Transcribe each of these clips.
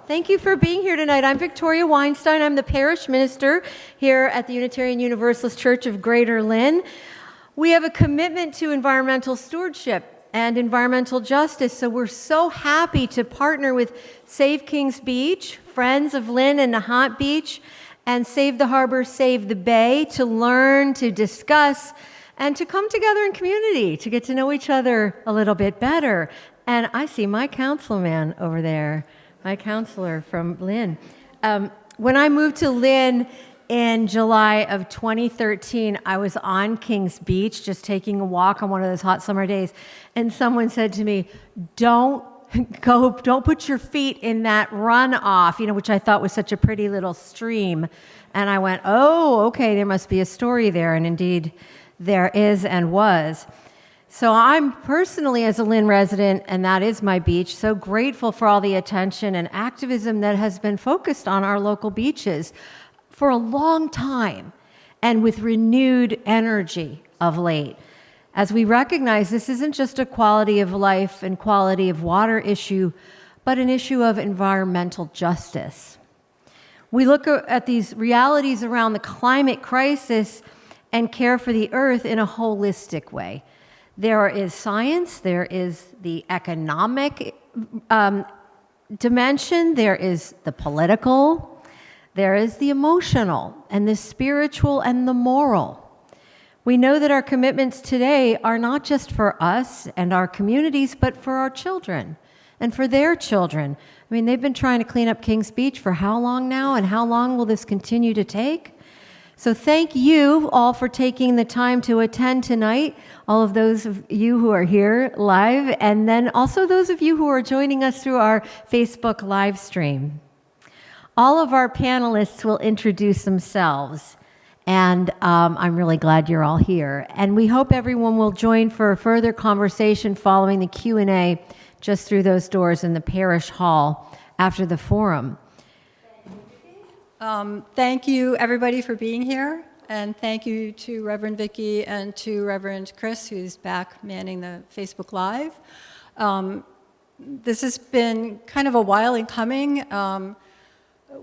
Thank you for being here tonight. I'm Victoria Weinstein. I'm the parish minister here at the Unitarian Universalist Church of Greater Lynn. We have a commitment to environmental stewardship and environmental justice, so we're so happy to partner with Save Kings Beach, Friends of Lynn and Nahant Beach, and Save the Harbor, Save the Bay to learn, to discuss, and to come together in community, to get to know each other a little bit better. And I see my councilman over there. My counselor from Lynn. When I moved to Lynn in July of 2013, I was on Kings Beach just taking a walk on one of those hot summer days, and someone said to me, don't put your feet in that runoff, which I thought was such a pretty little stream. And I went, oh, okay, there must be a story there, and indeed there is and was. So I'm personally, as a Lynn resident, and that is my beach, so grateful for all the attention and activism that has been focused on our local beaches for a long time, and with renewed energy of late. As we recognize this isn't just a quality of life and quality of water issue, but an issue of environmental justice. We look at these realities around the climate crisis and care for the earth in a holistic way. There is science, there is the economic dimension, there is the political, there is the emotional, and the spiritual, and the moral. We know that our commitments today are not just for us and our communities, but for our children and for their children. I mean, they've been trying to clean up Kings Beach for how long now, and how long will this continue to take? So thank you all for taking the time to attend tonight, all of those of you who are here live, and then also those of you who are joining us through our Facebook live stream. All of our panelists will introduce themselves, and I'm really glad you're all here. And we hope everyone will join for a further conversation following the Q&A just through those doors in the parish hall after the forum. Thank you, everybody, for being here, and thank you to Reverend Vicki and to Reverend Chris, who's back manning the Facebook Live. This has been kind of a while in coming.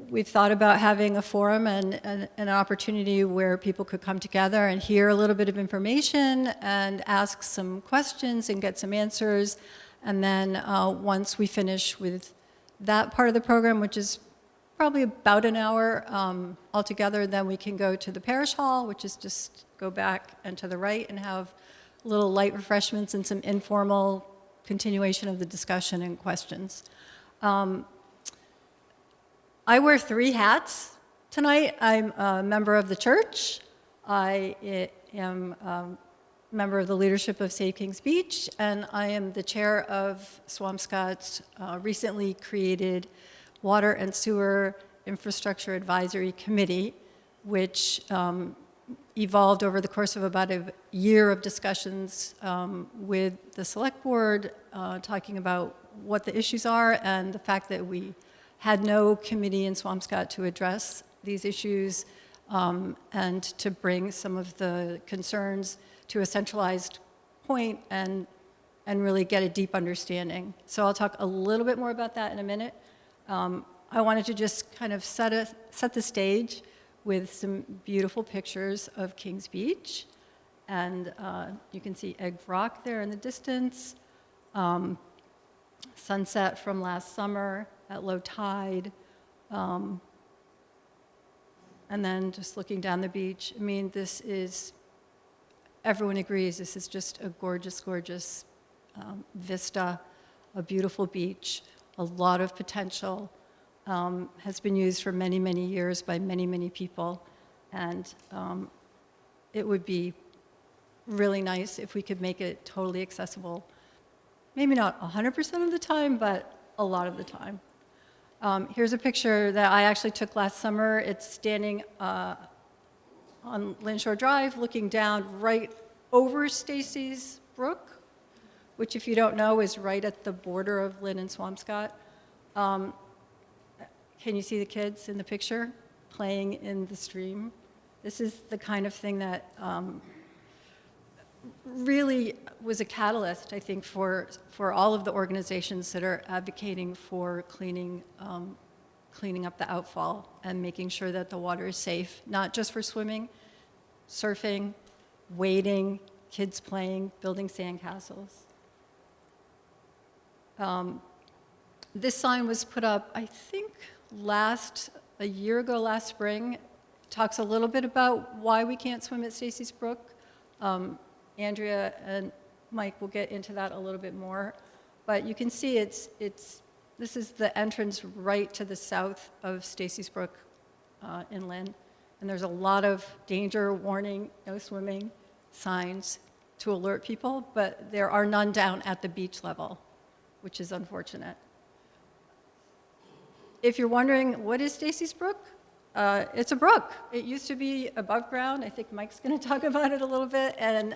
We've thought about having a forum and an opportunity where people could come together and hear a little bit of information and ask some questions and get some answers. And then once we finish with that part of the program, which is probably about an hour altogether, then we can go to the parish hall, which is just go back and to the right and have little light refreshments and some informal continuation of the discussion and questions. I wear 3 hats tonight. I'm a member of the church. I am a member of the leadership of Save Kings Beach, and I am the chair of Swampscott's recently created Water and Sewer Infrastructure Advisory Committee, which evolved over the course of about a year of discussions with the select board, talking about what the issues are and the fact that we had no committee in Swampscott to address these issues and to bring some of the concerns to a centralized point and really get a deep understanding. So I'll talk a little bit more about that in a minute. I wanted to just kind of set the stage with some beautiful pictures of Kings Beach. And you can see Egg Rock there in the distance. Sunset from last summer at low tide. And then just looking down the beach. I mean, this is, everyone agrees, this is just a gorgeous, gorgeous vista, a beautiful beach. A lot of potential, has been used for many, many years by many, many people. And it would be really nice if we could make it totally accessible. Maybe not 100% of the time, but a lot of the time. Here's a picture that I actually took last summer. It's standing on Lynn Shore Drive, looking down right over Stacy's Brook, which, if you don't know, is right at the border of Lynn and Swampscott. Can you see the kids in the picture playing in the stream? This is the kind of thing that really was a catalyst, I think, for all of the organizations that are advocating for cleaning cleaning up the outfall and making sure that the water is safe, not just for swimming, surfing, wading, kids playing, building sandcastles. This sign was put up, I think, a year ago, last spring. It talks a little bit about why we can't swim at Stacy's Brook. Andrea and Mike will get into that a little bit more. But you can see this is the entrance right to the south of Stacy's Brook in Lynn. And there's a lot of danger, warning, no swimming signs to alert people, but there are none down at the beach level, which is unfortunate. If you're wondering, what is Stacy's Brook? It's a brook. It used to be above ground. I think Mike's going to talk about it a little bit. And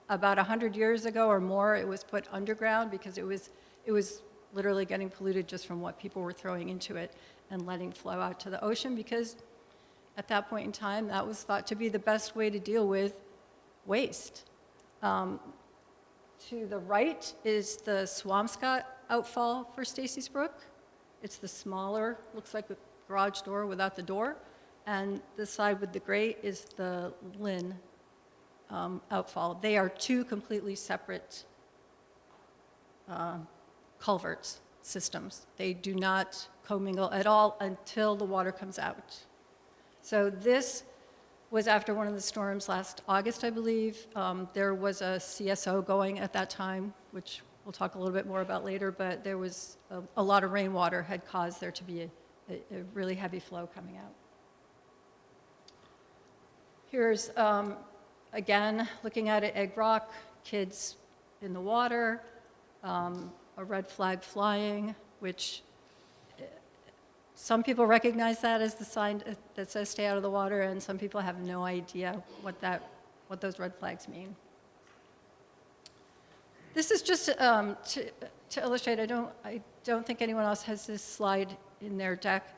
about 100 years ago or more, it was put underground because it was literally getting polluted just from what people were throwing into it and letting flow out to the ocean, because at that point in time, that was thought to be the best way to deal with waste. To the right is the Swampscott outfall for Stacy's Brook. It's the smaller, looks like a garage door without the door. And the side with the gray is the Lynn outfall. They are two completely separate culverts systems. They do not commingle at all until the water comes out. So this was after one of the storms last August, I believe. There was a CSO going at that time, which we'll talk a little bit more about later, but there was a lot of rainwater had caused there to be a really heavy flow coming out. Here's, again, looking at it, Egg Rock, kids in the water, a red flag flying, which some people recognize that as the sign that says stay out of the water, and some people have no idea what those red flags mean. This is just to illustrate. I don't think anyone else has this slide in their deck.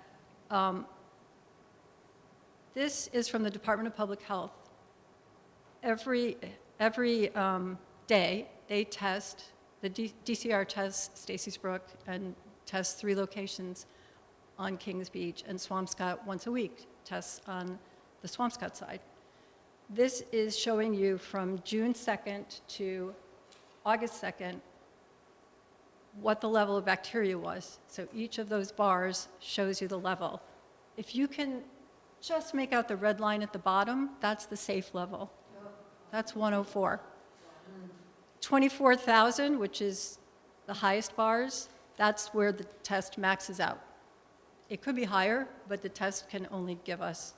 This is from the Department of Public Health. Every day they test, the DCR tests Stacy's Brook and tests 3 locations on Kings Beach, and Swampscott once a week tests on the Swampscott side. This is showing you from June 2nd to August 2nd what the level of bacteria was. So each of those bars shows you the level. If you can just make out the red line at the bottom, that's the safe level. That's 104. 24,000, which is the highest bars, that's where the test maxes out. It could be higher, but the test can only give us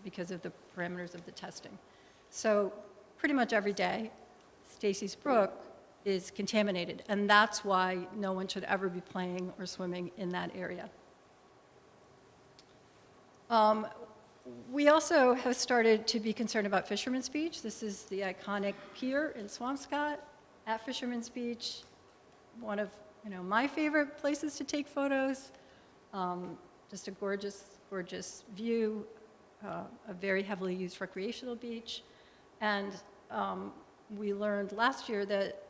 because of the parameters of the testing. So pretty much every day, Stacy's Brook is contaminated, and that's why no one should ever be playing or swimming in that area. We also have started to be concerned about Fisherman's Beach. This is the iconic pier in Swampscott at Fisherman's Beach, one of my favorite places to take photos. Just a gorgeous, gorgeous view, a very heavily used recreational beach. And we learned last year that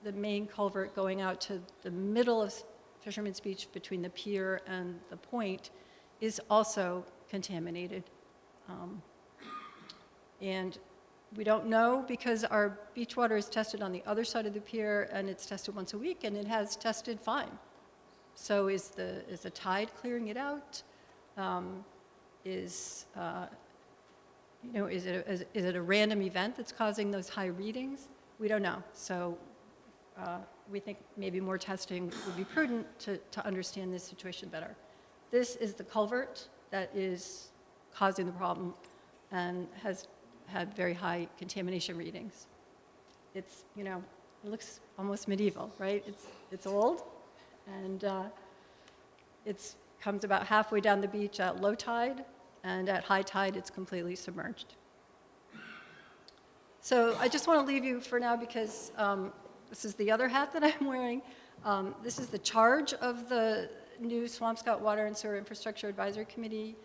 the main culvert going out to the middle of Fisherman's Beach between the pier and the point is also contaminated. And we don't know because our beach water is tested on the other side of the pier, and it's tested once a week, and it has tested fine. So is the tide clearing it out? Is it a random event that's causing those high readings? We don't know. So we think maybe more testing would be prudent to understand this situation better. This is the culvert that is causing the problem and has had very high contamination readings. It's, it looks almost medieval, right? It's old, and it comes about halfway down the beach at low tide, and at high tide, it's completely submerged. So I just want to leave you for now because this is the other hat that I'm wearing. This is the charge of the new Swampscott Water and Sewer Infrastructure Advisory Committee.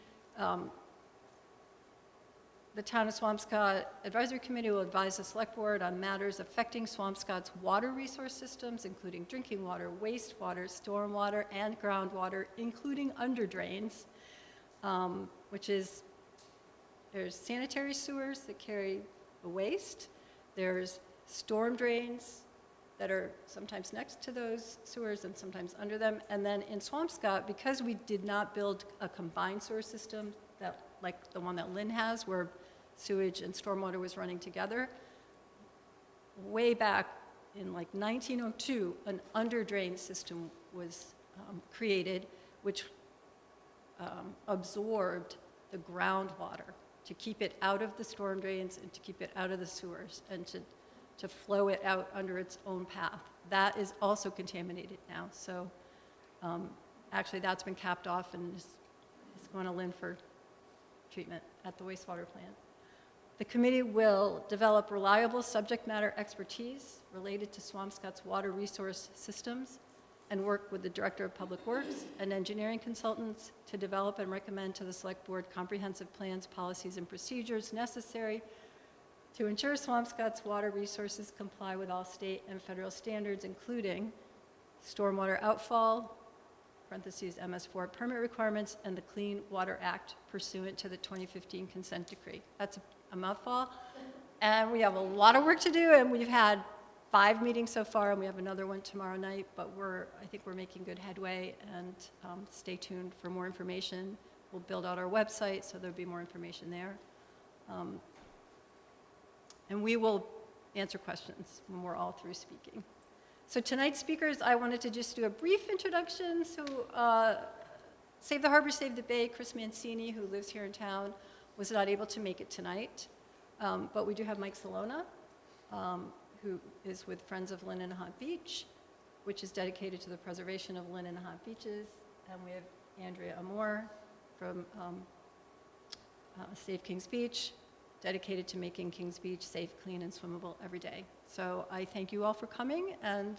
the Town of Swampscott Advisory Committee will advise the Select Board on matters affecting Swampscott's water resource systems, including drinking water, wastewater, stormwater, and groundwater, including underdrains, which is, there's sanitary sewers that carry the waste, there's storm drains that are sometimes next to those sewers and sometimes under them, and then in Swampscott, because we did not build a combined sewer system that, like the one that Lynn has, where sewage and stormwater was running together, way back in like 1902, an underdrain system was created, which absorbed the groundwater to keep it out of the storm drains and to keep it out of the sewers and to flow it out under its own path. That is also contaminated now. So actually that's been capped off and is going to Lynn for treatment at the wastewater plant. The committee will develop reliable subject matter expertise related to Swampscott's water resource systems and work with the Director of Public Works and engineering consultants to develop and recommend to the Select Board comprehensive plans, policies, and procedures necessary to ensure Swampscott's water resources comply with all state and federal standards, including stormwater outfall, parentheses MS4 permit requirements, and the Clean Water Act pursuant to the 2015 consent decree. That's a mouthful. And we have a lot of work to do, and we've had 5 meetings so far, and we have another one tomorrow night, but I think we're making good headway, and stay tuned for more information. We'll build out our website, so there'll be more information there. And we will answer questions when we're all through speaking. So tonight's speakers, I wanted to just do a brief introduction. So Save the Harbor, Save the Bay, Chris Mancini, who lives here in town, was not able to make it tonight. But we do have Mike Celona, who is with Friends of Lynn and Nahant Beach, which is dedicated to the preservation of Lynn and Nahant beaches. And we have Andrea Amour from Save Kings Beach, dedicated to making Kings Beach safe, clean, and swimmable every day. So I thank you all for coming, and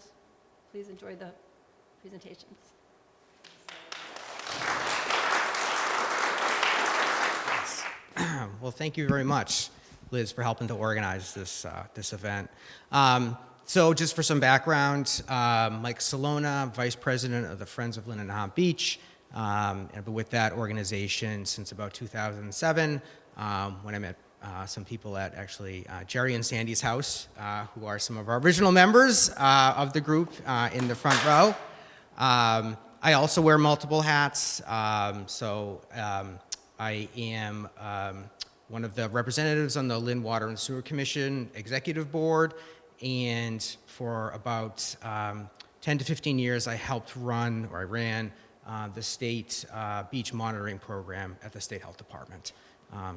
please enjoy the presentations. Well, thank you very much, Liz, for helping to organize this, this event. So just for some background, Mike Celona, Vice President of the Friends of Lynn and Nahant Beach. I've been with that organization since about 2007, when I met some people at actually Jerry and Sandy's house, who are some of our original members of the group in the front row. I also wear multiple hats. I am one of the representatives on the Lynn Water and Sewer Commission Executive Board, and for about 10 to 15 years I ran the state beach monitoring program at the State Health Department.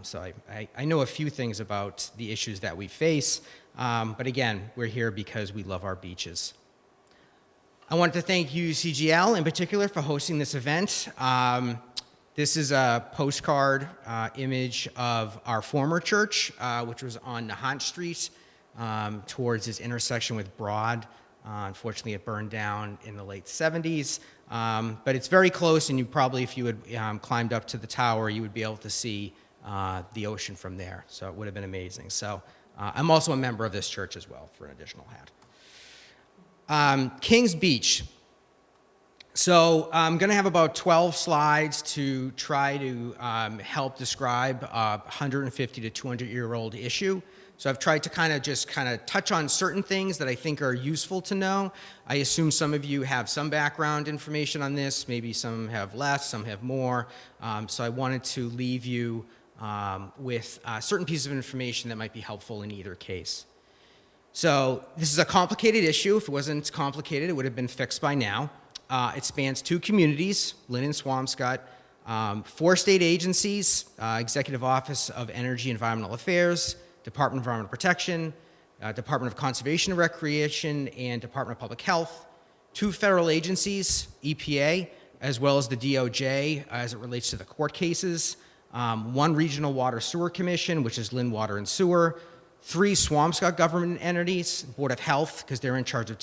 So I know a few things about the issues that we face, but again, we're here because we love our beaches. I want to thank UCGL in particular for hosting this event. This is a postcard image of our former church, which was on Nahant Street towards this intersection with Broad. Unfortunately, it burned down in the late 70s, but it's very close, and you probably, if you had climbed up to the tower, you would be able to see the ocean from there, so it would have been amazing. So I'm also a member of this church as well, for an additional hat. Kings Beach. So I'm going to have about 12 slides to try to help describe a 150 to 200-year-old issue. So I've tried to kind of touch on certain things that I think are useful to know. I assume some of you have some background information on this, maybe some have less, some have more. So I wanted to leave you with certain pieces of information that might be helpful in either case. So this is a complicated issue. If it wasn't complicated, it would have been fixed by now. It spans 2 communities, Lynn and Swampscott, 4 state agencies, Executive Office of Energy and Environmental Affairs, Department of Environmental Protection, Department of Conservation and Recreation, and Department of Public Health, 2 federal agencies, EPA, as well as the DOJ as it relates to the court cases, 1 regional water sewer commission, which is Lynn Water and Sewer, 3 Swampscott government entities, Board of Health, because they're in charge of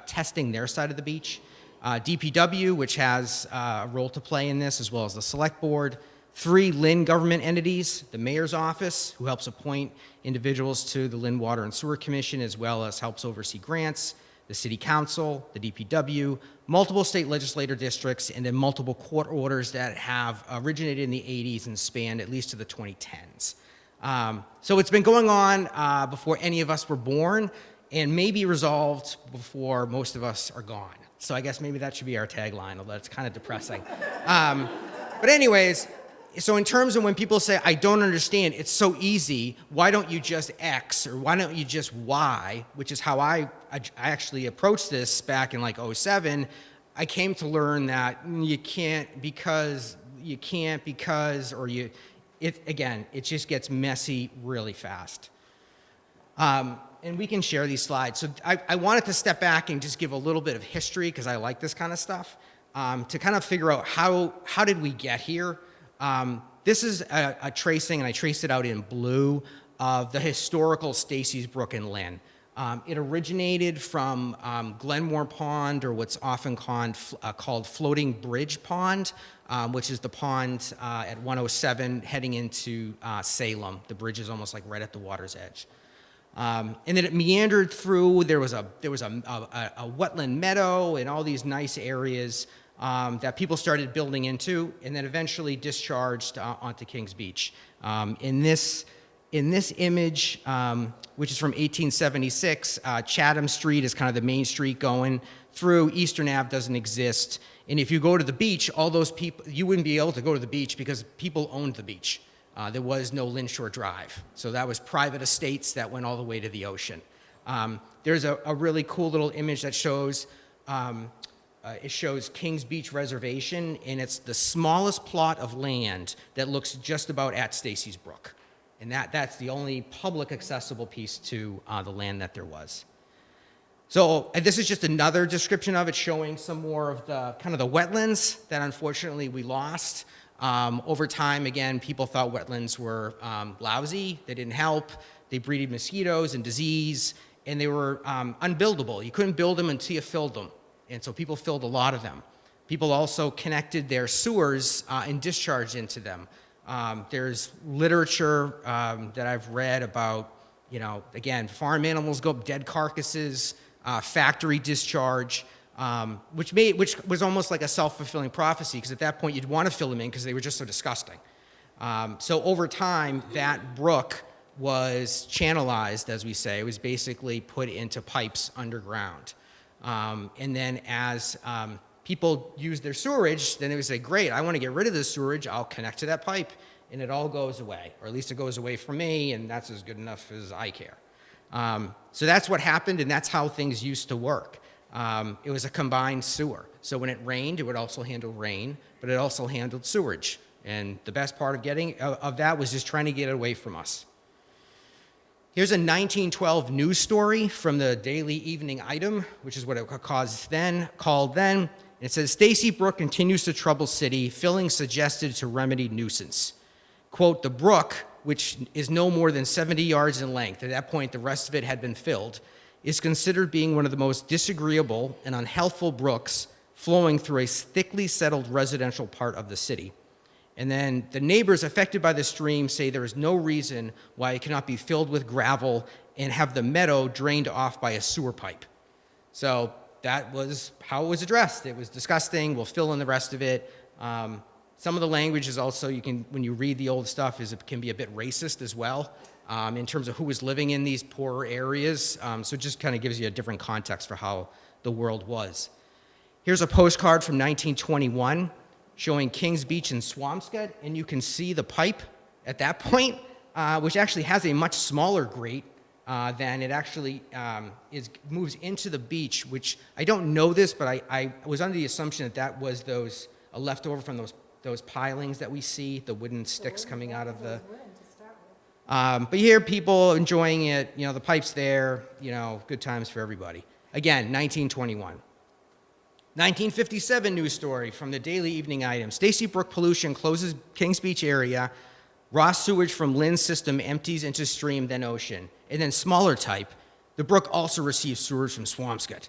testing their side of the beach, DPW, which has a role to play in this, as well as the Select Board, 3 Lynn government entities, the mayor's office, who helps appoint individuals to the Lynn Water and Sewer Commission, as well as helps oversee grants, the city council, the DPW, multiple state legislator districts, and then multiple court orders that have originated in the 80s and spanned at least to the 2010s. So it's been going on before any of us were born, and may be resolved before most of us are gone. So I guess maybe that should be our tagline, although it's kind of depressing. But anyways, so in terms of when people say, I don't understand, it's so easy, why don't you just X, or why don't you just Y, which is how I actually approached this back in like '07, I came to learn that you can't because, or again, it just gets messy really fast. And we can share these slides. So I wanted to step back and just give a little bit of history, because I like this kind of stuff, to kind of figure out how did we get here. This is a tracing, and I traced it out in blue, of the historical Stacy's Brook in Lynn. It originated from Glenmore Pond, or what's often called Floating Bridge Pond, which is the pond at 107 heading into Salem. The bridge is almost like right at the water's edge. And then it meandered through. There was a wetland meadow and all these nice areas that people started building into, and then eventually discharged onto Kings Beach. In this image, which is from 1876, Chatham Street is kind of the main street going through. Eastern Ave doesn't exist. And if you go to the beach, all those people, you wouldn't be able to go to the beach because people owned the beach. There was no Lynn Shore Drive. So that was private estates that went all the way to the ocean. There's a really cool little image that shows, it shows Kings Beach Reservation, and it's the smallest plot of land that looks just about at Stacy's Brook. And that's the only public accessible piece to the land that there was. So this is just another description of it, showing some more of the kind of the wetlands that unfortunately we lost. Over time, again, people thought wetlands were lousy. They didn't help. They breeded mosquitoes and disease, and they were unbuildable. You couldn't build them until you filled them, and so people filled a lot of them. People also connected their sewers and discharged into them. There's literature that I've read about, again, farm animals go, dead carcasses, factory discharge, which was almost like a self-fulfilling prophecy, because at that point you'd want to fill them in because they were just so disgusting. So over time, that brook was channelized, as we say. It was basically put into pipes underground. And then as people use their sewerage, then they would say, great, I want to get rid of this sewerage, I'll connect to that pipe, and it all goes away, or at least it goes away from me, and that's as good enough as I care. So that's what happened, and that's how things used to work. It was a combined sewer. So when it rained, it would also handle rain, but it also handled sewerage. And the best part of that was just trying to get it away from us. Here's a 1912 news story from the Daily Evening Item, which is what it called then. It says, Stacy Brook continues to trouble city, filling suggested to remedy nuisance. Quote, the brook, which is no more than 70 yards in length, at that point the rest of it had been filled, is considered being one of the most disagreeable and unhealthful brooks flowing through a thickly settled residential part of the city. And then the neighbors affected by the stream say there is no reason why it cannot be filled with gravel and have the meadow drained off by a sewer pipe. So that was how it was addressed. It was disgusting. We'll fill in the rest of it. Some of the language is also, when you read the old stuff, it can be a bit racist as well, in terms of who was living in these poorer areas. So it just kind of gives you a different context for how the world was. Here's a postcard from 1921 showing Kings Beach and Swampscott, and you can see the pipe at that point, which actually has a much smaller grate than it actually moves into the beach, which I don't know this, but I was under the assumption that was a leftover from those pilings that we see, the wooden sticks coming out of the... but you hear people enjoying it, the pipe's there, good times for everybody. Again, 1921. 1957 news story from the Daily Evening Item. Stacy Brook pollution closes Kings Beach area. Raw sewage from Lynn's system empties into stream, then ocean. And then smaller type, the brook also receives sewage from Swampscott.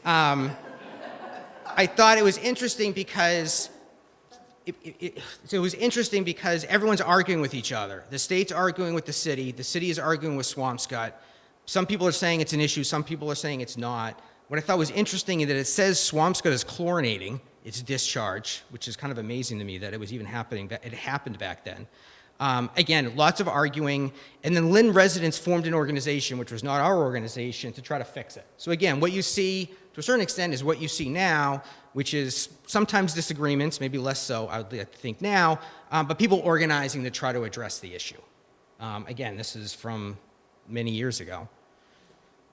I thought it was interesting because so it was interesting because everyone's arguing with each other. The state's arguing with the city is arguing with Swampscott. Some people are saying it's an issue, some people are saying it's not. What I thought was interesting is that it says Swampscott is chlorinating its discharge, which is kind of amazing to me that it was even happening, that it happened back then. Again, lots of arguing, and then Lynn residents formed an organization, which was not our organization, to try to fix it. So again, what you see, to a certain extent, is what you see now, which is sometimes disagreements, maybe less so, I would like to think now, but people organizing to try to address the issue. Again, this is from many years ago.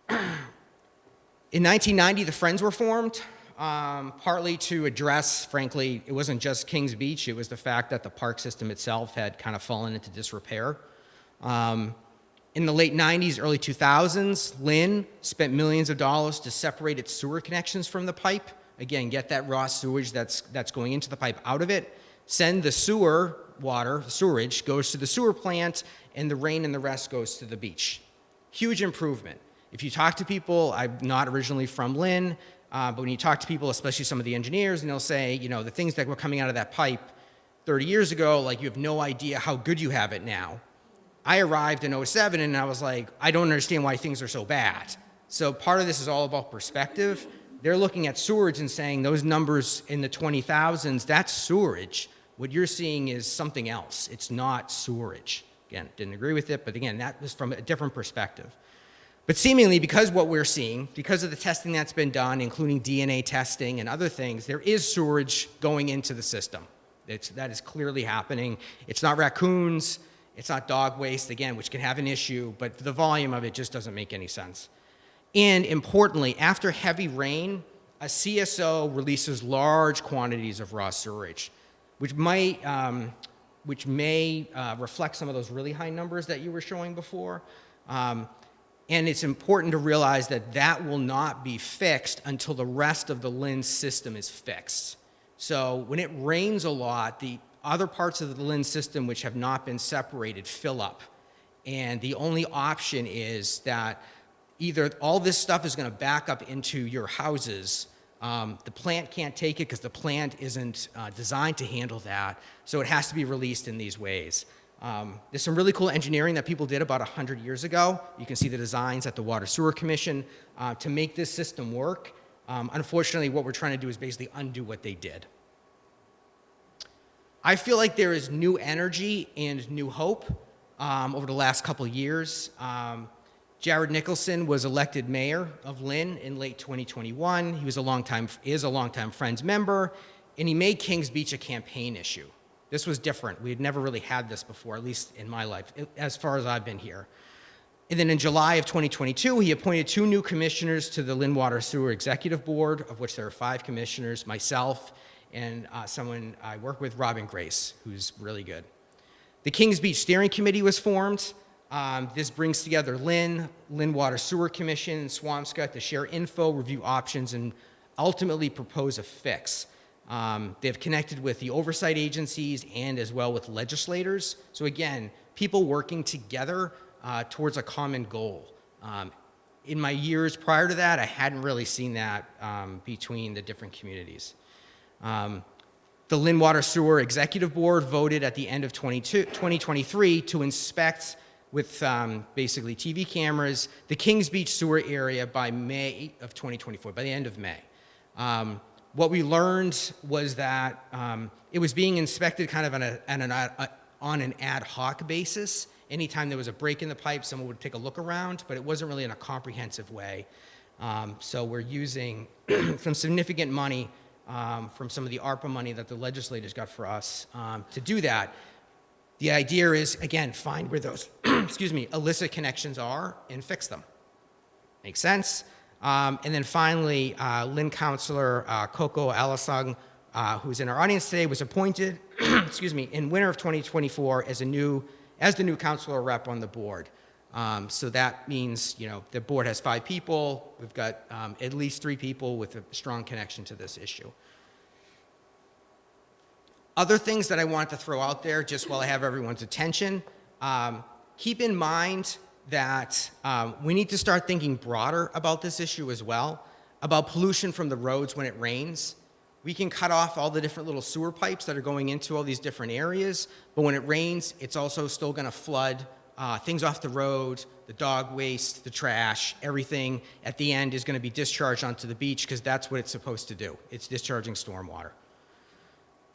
In 1990, the Friends were formed, partly to address, frankly, it wasn't just Kings Beach, it was the fact that the park system itself had kind of fallen into disrepair. In the late 90s, early 2000s, Lynn spent millions of dollars to separate its sewer connections from the pipe. Again, get that raw sewage that's going into the pipe out of it, send the sewer water, the sewerage, goes to the sewer plant, and the rain and the rest goes to the beach. Huge improvement. If you talk to people, I'm not originally from Lynn, but when you talk to people, especially some of the engineers, and they'll say, you know, the things that were coming out of that pipe 30 years ago, like you have no idea how good you have it now. I arrived in 07 and I was like, I don't understand why things are so bad. So part of this is all about perspective. They're looking at sewerage and saying those numbers in the 20,000s, that's sewerage. What you're seeing is something else. It's not sewerage. Again, didn't agree with it, but again, that was from a different perspective. But seemingly, because what we're seeing, because of the testing that's been done, including DNA testing and other things, there is sewerage going into the system. That is clearly happening. It's not raccoons, it's not dog waste, again, which can have an issue, but the volume of it just doesn't make any sense. And importantly, after heavy rain, a CSO releases large quantities of raw sewage, which may reflect some of those really high numbers that you were showing before. And it's important to realize that that will not be fixed until the rest of the Lynn system is fixed. So when it rains a lot, the other parts of the Lynn system which have not been separated fill up. And the only option is that either all this stuff is going to back up into your houses. The plant can't take it because the plant isn't designed to handle that. So it has to be released in these ways. There's some really cool engineering that people did about 100 years ago. You can see the designs at the Water Sewer Commission to make this system work. Unfortunately, what we're trying to do is basically undo what they did. I feel like there is new energy and new hope over the last couple of years. Jared Nicholson was elected mayor of Lynn in late 2021. He was is a longtime Friends member, and he made Kings Beach a campaign issue. This was different. We had never really had this before, at least in my life, as far as I've been here. And then in July of 2022, he appointed 2 new commissioners to the Lynn Water Sewer Executive Board, of which there are 5 commissioners, myself, and someone I work with, Robin Grace, who's really good. The Kings Beach Steering Committee was formed. This brings together Lynn Water Sewer Commission, and Swampscott to share info, review options, and ultimately propose a fix. They've connected with the oversight agencies and as well with legislators. So again, people working together towards a common goal. In my years prior to that, I hadn't really seen that between the different communities. The Lynn Water Sewer Executive Board voted at the end of 2023 to inspect with basically TV cameras the Kings Beach sewer area by May of 2024, by the end of May. What we learned was that it was being inspected kind of on an ad hoc basis. Anytime there was a break in the pipe, someone would take a look around, but it wasn't really in a comprehensive way. So we're using some significant money from some of the ARPA money that the legislators got for us to do that. The idea is, again, find where those illicit connections are and fix them. Makes sense? And then finally, Lynn Councilor Coco Alasang, who's in our audience today, was appointed, in winter of 2024 as the new councilor rep on the board. So that means, the board has 5 people. We've got at least 3 people with a strong connection to this issue. Other things that I want to throw out there, just while I have everyone's attention, keep in mind that we need to start thinking broader about this issue as well, about pollution from the roads when it rains. We can cut off all the different little sewer pipes that are going into all these different areas, but when it rains, it's also still going to flood things off the road, the dog waste, the trash, everything at the end is going to be discharged onto the beach because that's what it's supposed to do. It's discharging stormwater.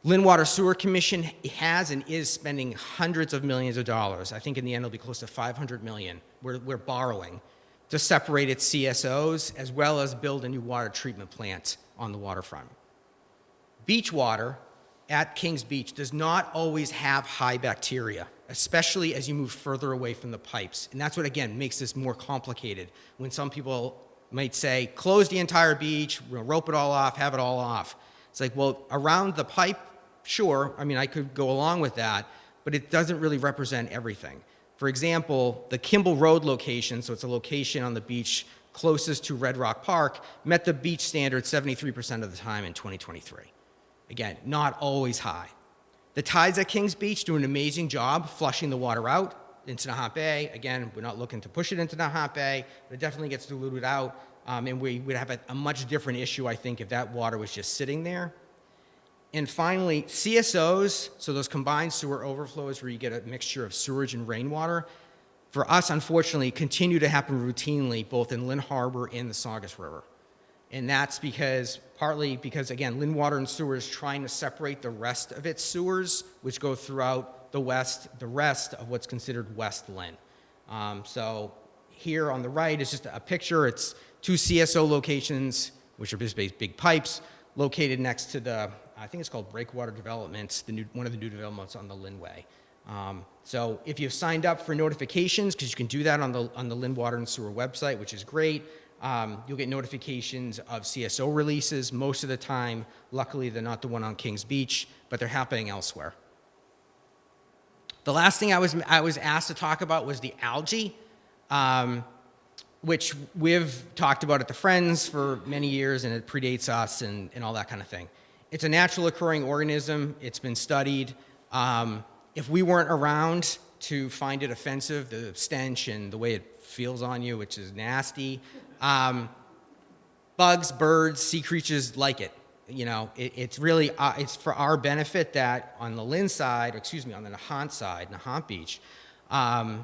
Lynn Water Sewer Commission has and is spending hundreds of millions of dollars. I think in the end it'll be close to $500 million. We're borrowing to separate its CSOs as well as build a new water treatment plant on the waterfront. Beach water at Kings Beach does not always have high bacteria, especially as you move further away from the pipes. And that's what, again, makes this more complicated. When some people might say, close the entire beach, we'll rope it all off, have it all off. It's like, well, around the pipe, sure, I mean, I could go along with that, but it doesn't really represent everything. For example, the Kimball Road location, so it's a location on the beach closest to Red Rock Park, met the beach standard 73% of the time in 2023. Again, not always high. The tides at Kings Beach do an amazing job flushing the water out into Nahant Bay. Again, we're not looking to push it into Nahant Bay, but it definitely gets diluted out, and we would have a much different issue, I think, if that water was just sitting there. And finally, CSOs, so those combined sewer overflows where you get a mixture of sewage and rainwater, for us, unfortunately, continue to happen routinely both in Lynn Harbor and the Saugus River. And that's partly because, again, Lynn Water and Sewer is trying to separate the rest of its sewers, which go throughout the rest of what's considered West Lynn. So here on the right is just a picture. It's two CSO locations, which are basically big pipes, located next to the, I think it's called Breakwater Developments, one of the new developments on the Lynnway. So if you've signed up for notifications, because you can do that on the Lynn Water and Sewer website, which is great, you'll get notifications of CSO releases. Most of the time, luckily, they're not the one on Kings Beach, but they're happening elsewhere. The last thing I was asked to talk about was the algae, which we've talked about at the Friends for many years, and it predates us and all that kind of thing. It's a natural occurring organism. It's been studied. If we weren't around to find it offensive, the stench and the way it feels on you, which is nasty, bugs, birds, sea creatures like it. You know, it's really, it's for our benefit that on the Lynn side, on the Nahant side, Nahant Beach, and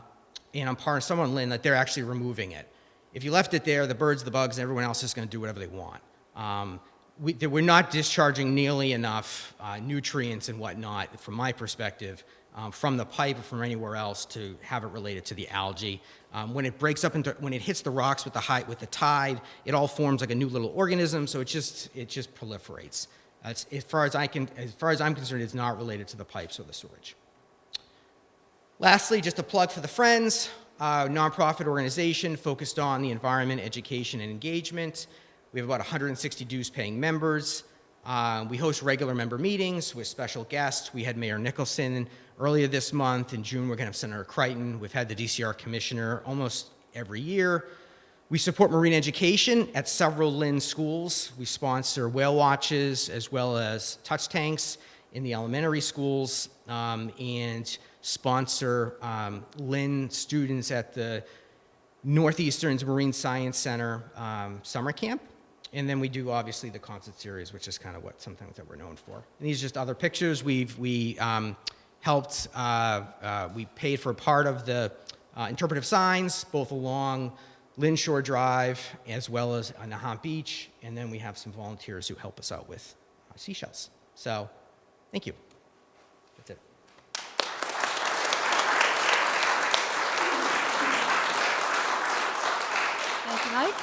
on part of some on Lynn, that they're actually removing it. If you left it there, the birds, the bugs, and everyone else is going to do whatever they want. We're not discharging nearly enough nutrients and whatnot, from my perspective, from the pipe or from anywhere else to have it related to the algae. When it breaks up when it hits the rocks with the tide, it all forms like a new little organism. So it just proliferates. As far as I'm concerned, it's not related to the pipes or the sewage. Lastly, just a plug for the Friends, a nonprofit organization focused on the environment, education, and engagement. We have about 160 dues-paying members. We host regular member meetings with special guests. We had Mayor Nicholson earlier this month. In June, we're going to have Senator Crichton. We've had the DCR commissioner almost every year. We support marine education at several Lynn schools. We sponsor whale watches as well as touch tanks in the elementary schools, and sponsor Lynn students at the Northeastern's Marine Science Center summer camp. And then we do, obviously, the concert series, which is kind of what sometimes that we're known for. And these are just other pictures. We helped, we paid for part of the interpretive signs, both along Lynn Shore Drive as well as on Nahant Beach. And then we have some volunteers who help us out with seashells. So, thank you. That's it. Thank you, Mike.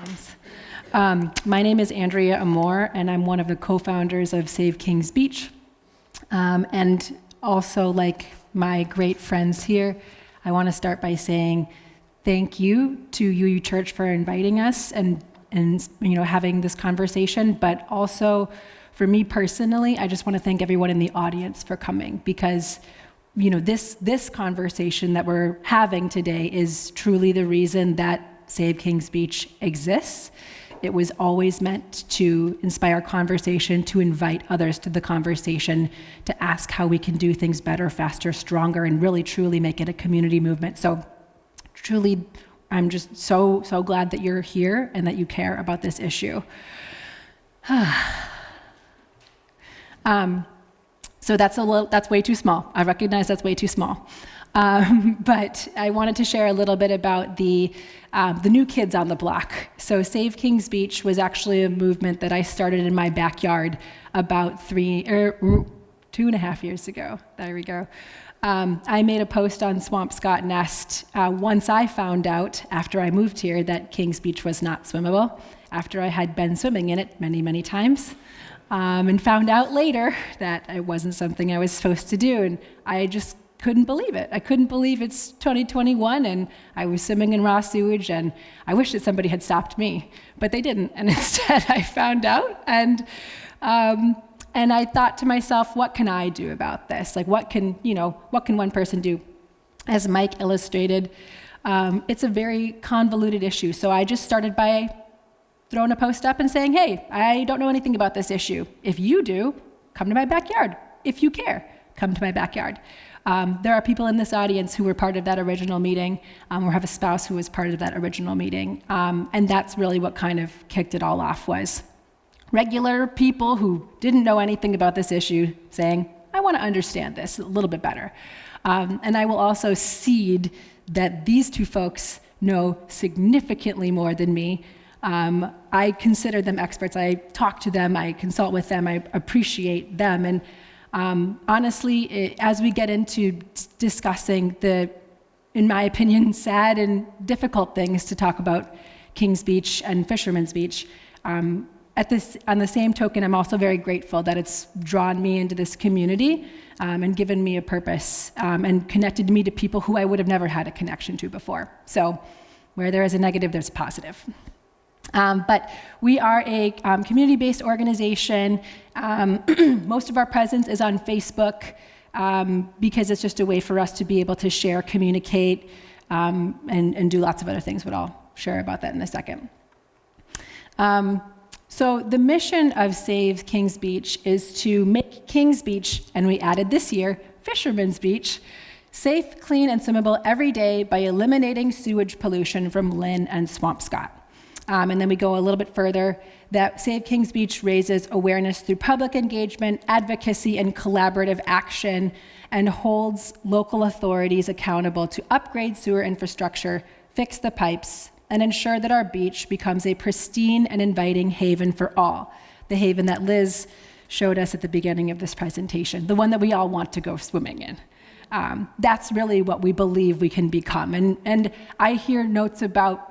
Thanks. My name is Andrea Amour, and I'm one of the co-founders of Save Kings Beach. And also, like my great friends here, I want to start by saying thank you to UU Church for inviting us and having this conversation. But also, for me personally, I just want to thank everyone in the audience for coming, because this conversation that we're having today is truly the reason that Save Kings Beach exists. It was always meant to inspire conversation, to invite others to the conversation, to ask how we can do things better, faster, stronger, and really truly make it a community movement. So truly, I'm just so glad that you're here and that you care about this issue. So that's way too small. I recognize that's way too small. But I wanted to share a little bit about the new kids on the block. So Save Kings Beach was actually a movement that I started in my backyard about 2.5 years ago. There we go. I made a post on Swampscott Nest once I found out, after I moved here, that Kings Beach was not swimmable, after I had been swimming in it many, many times, and found out later that it wasn't something I was supposed to do, and I just couldn't believe it. I couldn't believe it's 2021 and I was swimming in raw sewage, and I wish that somebody had stopped me, but they didn't, and instead I found out, and I thought to myself, what can I do about this? Like, what can one person do? As Mike illustrated, it's a very convoluted issue. So I just started by throwing a post up and saying, hey, I don't know anything about this issue. If you do, come to my backyard. If you care, come to my backyard. There are people in this audience who were part of that original meeting, or have a spouse who was part of that original meeting. And that's really what kind of kicked it all off, was regular people who didn't know anything about this issue saying, I want to understand this a little bit better. And I will also cede that these two folks know significantly more than me. I consider them experts. I talk to them, I consult with them, I appreciate them. And honestly, as we get into discussing the, in my opinion, sad and difficult things to talk about Kings Beach and Fisherman's Beach, on the same token, I'm also very grateful that it's drawn me into this community and given me a purpose and connected me to people who I would have never had a connection to before. So where there is a negative, there's a positive. But we are a community-based organization. Most of our presence is on Facebook because it's just a way for us to be able to share, communicate, and do lots of other things, but I'll share about that in a second. So the mission of Save Kings Beach is to make Kings Beach, and we added this year, Fisherman's Beach, safe, clean, and swimmable every day by eliminating sewage pollution from Lynn and Swampscott. And then we go a little bit further, that Save Kings Beach raises awareness through public engagement, advocacy, and collaborative action, and holds local authorities accountable to upgrade sewer infrastructure, fix the pipes, and ensure that our beach becomes a pristine and inviting haven for all, the haven that Liz showed us at the beginning of this presentation, the one that we all want to go swimming in. That's really what we believe we can become. And I hear notes about,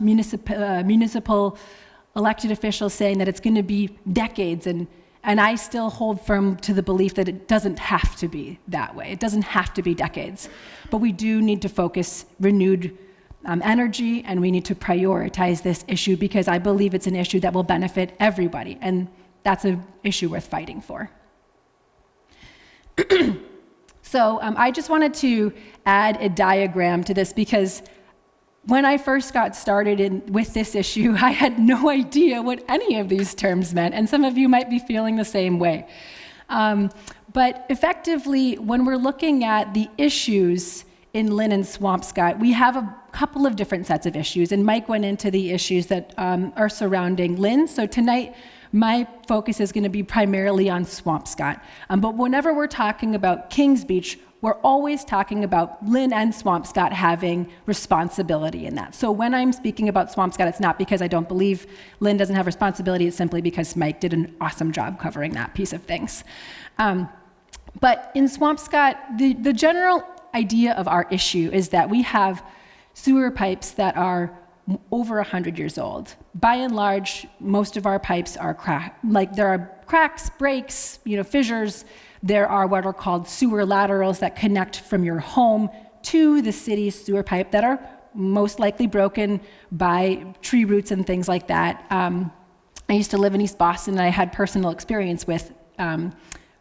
municipal elected officials saying that it's going to be decades, and I still hold firm to the belief that it doesn't have to be that way. It doesn't have to be decades. But we do need to focus renewed energy, and we need to prioritize this issue because I believe it's an issue that will benefit everybody, and that's an issue worth fighting for. So I just wanted to add a diagram to this because when I first got started with this issue, I had no idea what any of these terms meant, and some of you might be feeling the same way. But effectively, when we're looking at the issues in Lynn and Swampscott, we have a couple of different sets of issues, and Mike went into the issues that are surrounding Lynn. So tonight, my focus is going to be primarily on Swampscott. But whenever we're talking about Kings Beach, we're always talking about Lynn and Swampscott having responsibility in that. So when I'm speaking about Swampscott, it's not because I don't believe Lynn doesn't have responsibility, it's simply because Mike did an awesome job covering that piece of things. But in Swampscott, the general idea of our issue is that we have sewer pipes that are over 100 years old. By and large, most of our pipes are cracked. Like, there are cracks, breaks, fissures. There are what are called sewer laterals that connect from your home to the city's sewer pipe that are most likely broken by tree roots and things like that. I used to live in East Boston, and I had personal experience with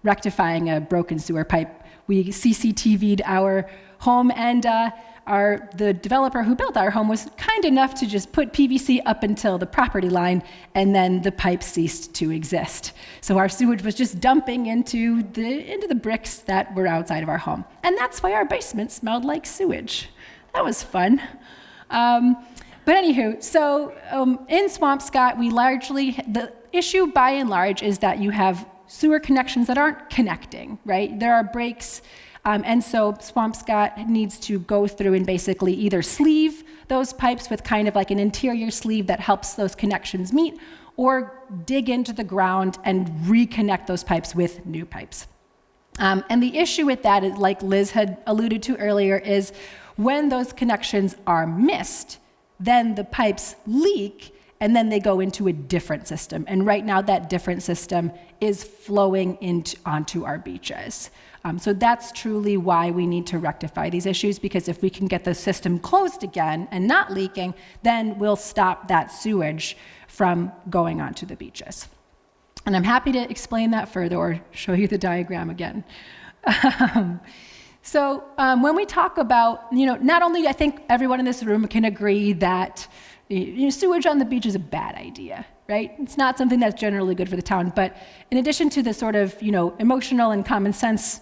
rectifying a broken sewer pipe. We CCTV'd our home, and the developer who built our home was kind enough to just put PVC up until the property line, and then the pipe ceased to exist. So our sewage was just dumping into the bricks that were outside of our home. And that's why our basement smelled like sewage. That was fun. But anywho, so in Swampscott, the issue by and large is that you have sewer connections that aren't connecting, right? There are breaks, and so Swampscott needs to go through and basically either sleeve those pipes with kind of like an interior sleeve that helps those connections meet, or dig into the ground and reconnect those pipes with new pipes. And the issue with that is, like Liz had alluded to earlier, is when those connections are missed, then the pipes leak and then they go into a different system. And right now that different system is flowing onto our beaches. So that's truly why we need to rectify these issues, because if we can get the system closed again and not leaking, then we'll stop that sewage from going onto the beaches. And I'm happy to explain that further or show you the diagram again. So when we talk about, not only I think everyone in this room can agree that sewage on the beach is a bad idea, right? It's not something that's generally good for the town. But in addition to the sort of, emotional and common sense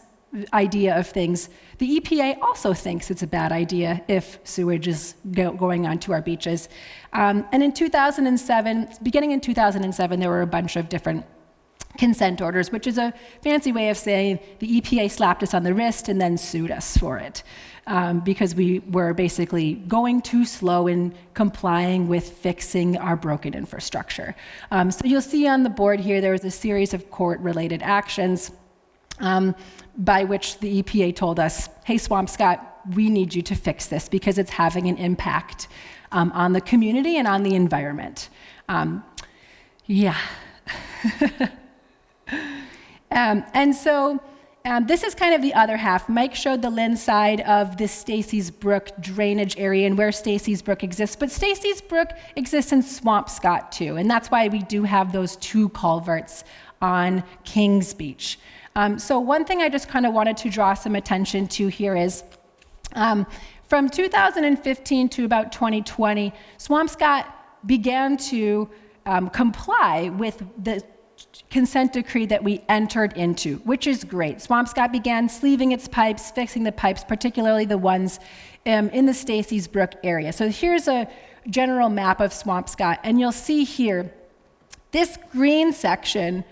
idea of things, the EPA also thinks it's a bad idea if sewage is going onto our beaches. And in 2007, beginning in 2007, there were a bunch of different consent orders, which is a fancy way of saying the EPA slapped us on the wrist and then sued us for it, because we were basically going too slow in complying with fixing our broken infrastructure. So you'll see on the board here, there was a series of court-related actions by which the EPA told us, hey, Swampscott, we need you to fix this because it's having an impact on the community and on the environment. Yeah. And so this is kind of the other half. Mike showed the Lynn side of the Stacy's Brook drainage area and where Stacy's Brook exists, but Stacy's Brook exists in Swampscott too, and that's why we do have those two culverts on Kings Beach. So one thing I just kind of wanted to draw some attention to here is from 2015 to about 2020, Swampscott began to comply with the consent decree that we entered into, which is great. Swampscott began sleeving its pipes, fixing the pipes, particularly the ones in the Stacy's Brook area. So here's a general map of Swampscott, and you'll see here, this green section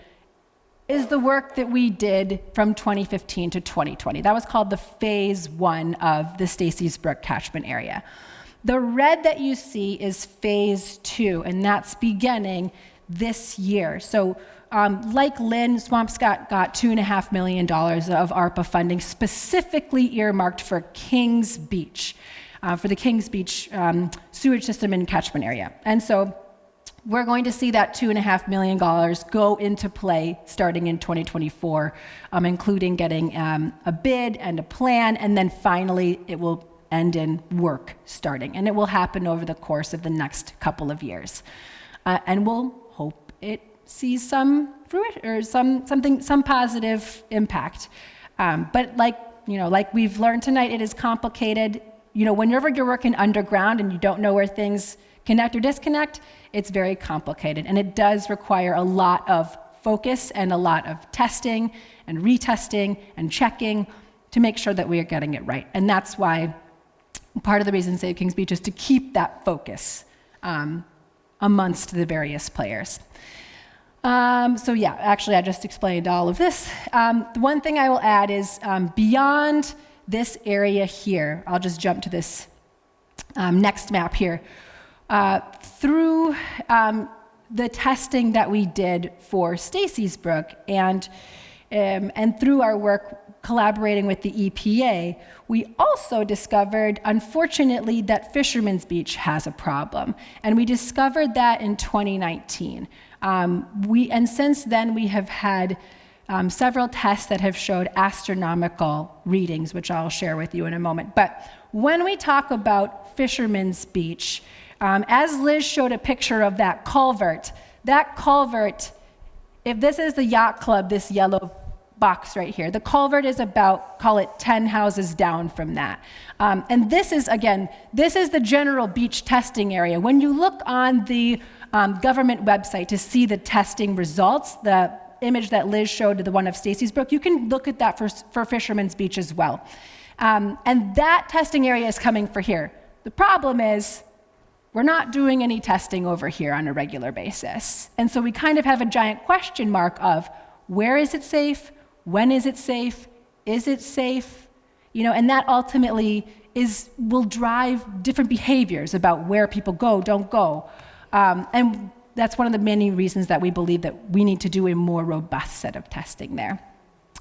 is the work that we did from 2015 to 2020. That was called the phase 1 of the Stacy's Brook catchment area. The red that you see is phase 2, and that's beginning this year. So like Lynn, Swampscott got $2.5 million of ARPA funding specifically earmarked for Kings Beach, for the Kings Beach sewage system and catchment area. And so we're going to see that $2.5 million go into play starting in 2024, including getting a bid and a plan, and then finally it will end in work starting. And it will happen over the course of the next couple of years. And we'll hope it sees some fruit or some positive impact. But like we've learned tonight, it is complicated. Whenever you're working underground and you don't know where things connect or disconnect, it's very complicated. And it does require a lot of focus and a lot of testing and retesting and checking to make sure that we are getting it right. And that's why part of the reason Save Kings Beach is to keep that focus amongst the various players. So yeah, actually I just explained all of this. The one thing I will add is beyond this area here, I'll just jump to this next map here. Through the testing that we did for Stacy's Brook and through our work collaborating with the EPA, we also discovered, unfortunately, that Fisherman's Beach has a problem. And we discovered that in 2019. And since then, we have had several tests that have showed astronomical readings, which I'll share with you in a moment. But when we talk about Fisherman's Beach, as Liz showed a picture of that culvert, if this is the yacht club, this yellow box right here, the culvert is about, call it 10 houses down from that. And this is the general beach testing area. When you look on the government website to see the testing results, the image that Liz showed to the one of Stacy's Brook, you can look at that for Fisherman's Beach as well. And that testing area is coming for here. The problem is, we're not doing any testing over here on a regular basis. And so we kind of have a giant question mark of Where is it safe? When is it safe? Is it safe? And that ultimately will drive different behaviors about where people go, don't go. And that's one of the many reasons that we believe that we need to do a more robust set of testing there.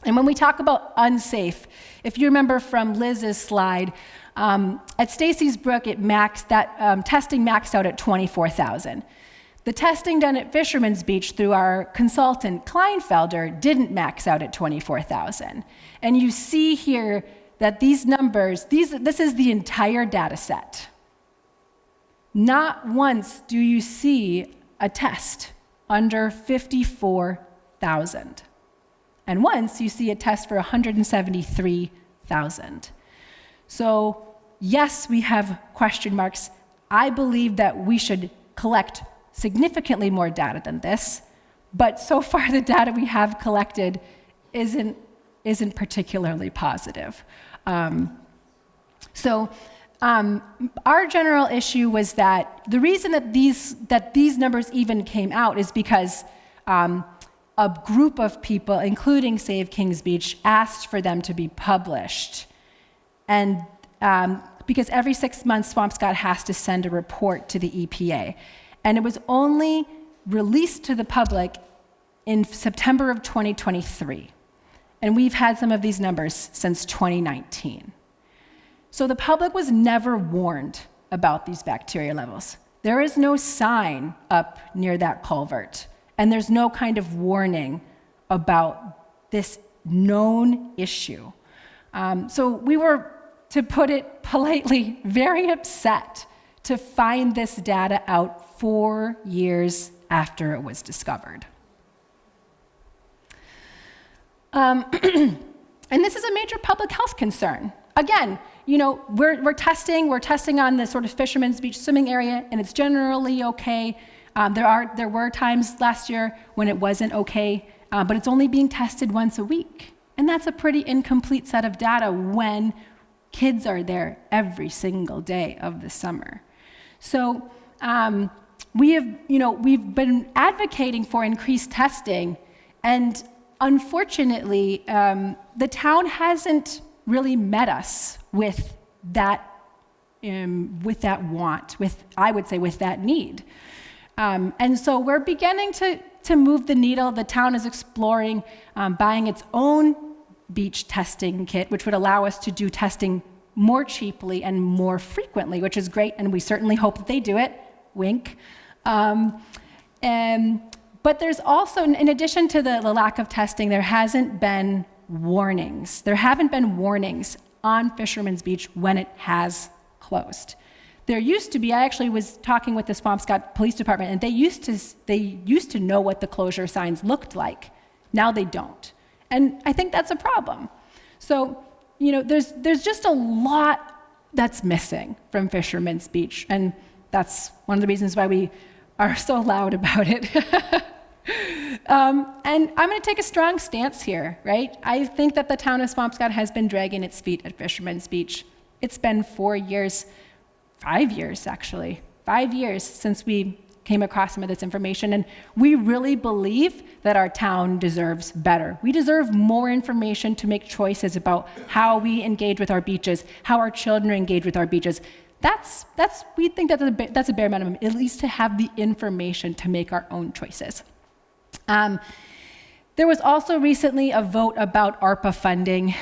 And when we talk about unsafe, if you remember from Liz's slide, at Stacy's Brook, testing maxed out at 24,000. The testing done at Fisherman's Beach through our consultant, Kleinfelder, didn't max out at 24,000. And you see here that these numbers, this is the entire data set. Not once do you see a test under 54,000. And once you see a test for 173,000. So yes, we have question marks. I believe that we should collect significantly more data than this, but so far the data we have collected isn't particularly positive. Our general issue was that the reason that these numbers even came out is because a group of people, including Save Kings Beach, asked for them to be published. And because every 6 months, Swampscott has to send a report to the EPA. And it was only released to the public in September of 2023. And we've had some of these numbers since 2019. So the public was never warned about these bacteria levels. There is no sign up near that culvert, and there's no kind of warning about this known issue. So we were, to put it politely, very upset to find this data out 4 years after it was discovered. And this is a major public health concern. Again, we're testing on the sort of Fisherman's Beach swimming area, and it's generally okay. There were times last year when it wasn't okay, but it's only being tested once a week. And that's a pretty incomplete set of data when kids are there every single day of the summer. So we've been advocating for increased testing, and unfortunately, the town hasn't really met us with that want, with that need. And so we're beginning to move the needle. The town is exploring buying its own beach testing kit, which would allow us to do testing more cheaply and more frequently, which is great, and we certainly hope that they do it. Wink. But there's also, in addition to the lack of testing, there haven't been warnings. There haven't been warnings on Fisherman's Beach when it has closed. There used to be. I actually was talking with the Swampscott Police Department, and they used to know what the closure signs looked like. Now they don't, and I think that's a problem. So, there's just a lot that's missing from Fisherman's Beach, and that's one of the reasons why we are so loud about it. And I'm going to take a strong stance here, right? I think that the town of Swampscott has been dragging its feet at Fisherman's Beach. It's been 5 years since we came across some of this information, and we really believe that our town deserves better. We deserve more information to make choices about how we engage with our beaches, how our children engage with our beaches. We think that's a bare minimum, at least to have the information to make our own choices. There was also recently a vote about ARPA funding,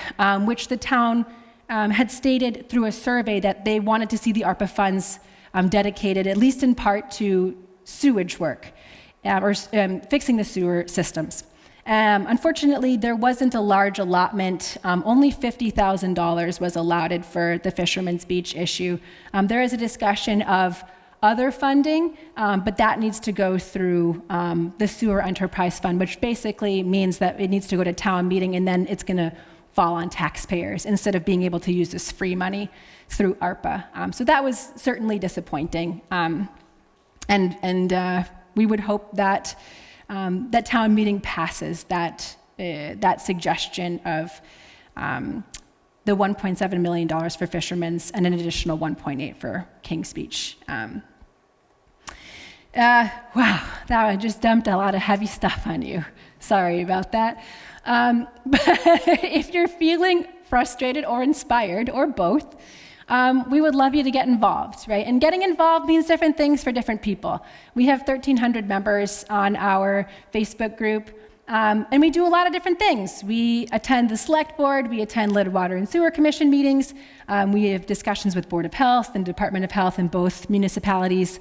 which the town had stated through a survey that they wanted to see the ARPA funds dedicated, at least in part, to sewage work or fixing the sewer systems. Unfortunately, there wasn't a large allotment. Only $50,000 was allotted for the Fisherman's Beach issue. There is a discussion of other funding, but that needs to go through the Sewer Enterprise Fund, which basically means that it needs to go to town meeting, and then it's going to fall on taxpayers instead of being able to use this free money through ARPA. So that was certainly disappointing. And we would hope that that town meeting passes that suggestion of the $1.7 million for Fisherman's and an additional $1.8 for Kings Beach. Wow, that just dumped a lot of heavy stuff on you. Sorry about that. But if you're feeling frustrated or inspired, or both, we would love you to get involved, right? And getting involved means different things for different people. We have 1,300 members on our Facebook group, and we do a lot of different things. We attend the select board, we attend Lead, Water, and Sewer Commission meetings, we have discussions with Board of Health and Department of Health in both municipalities.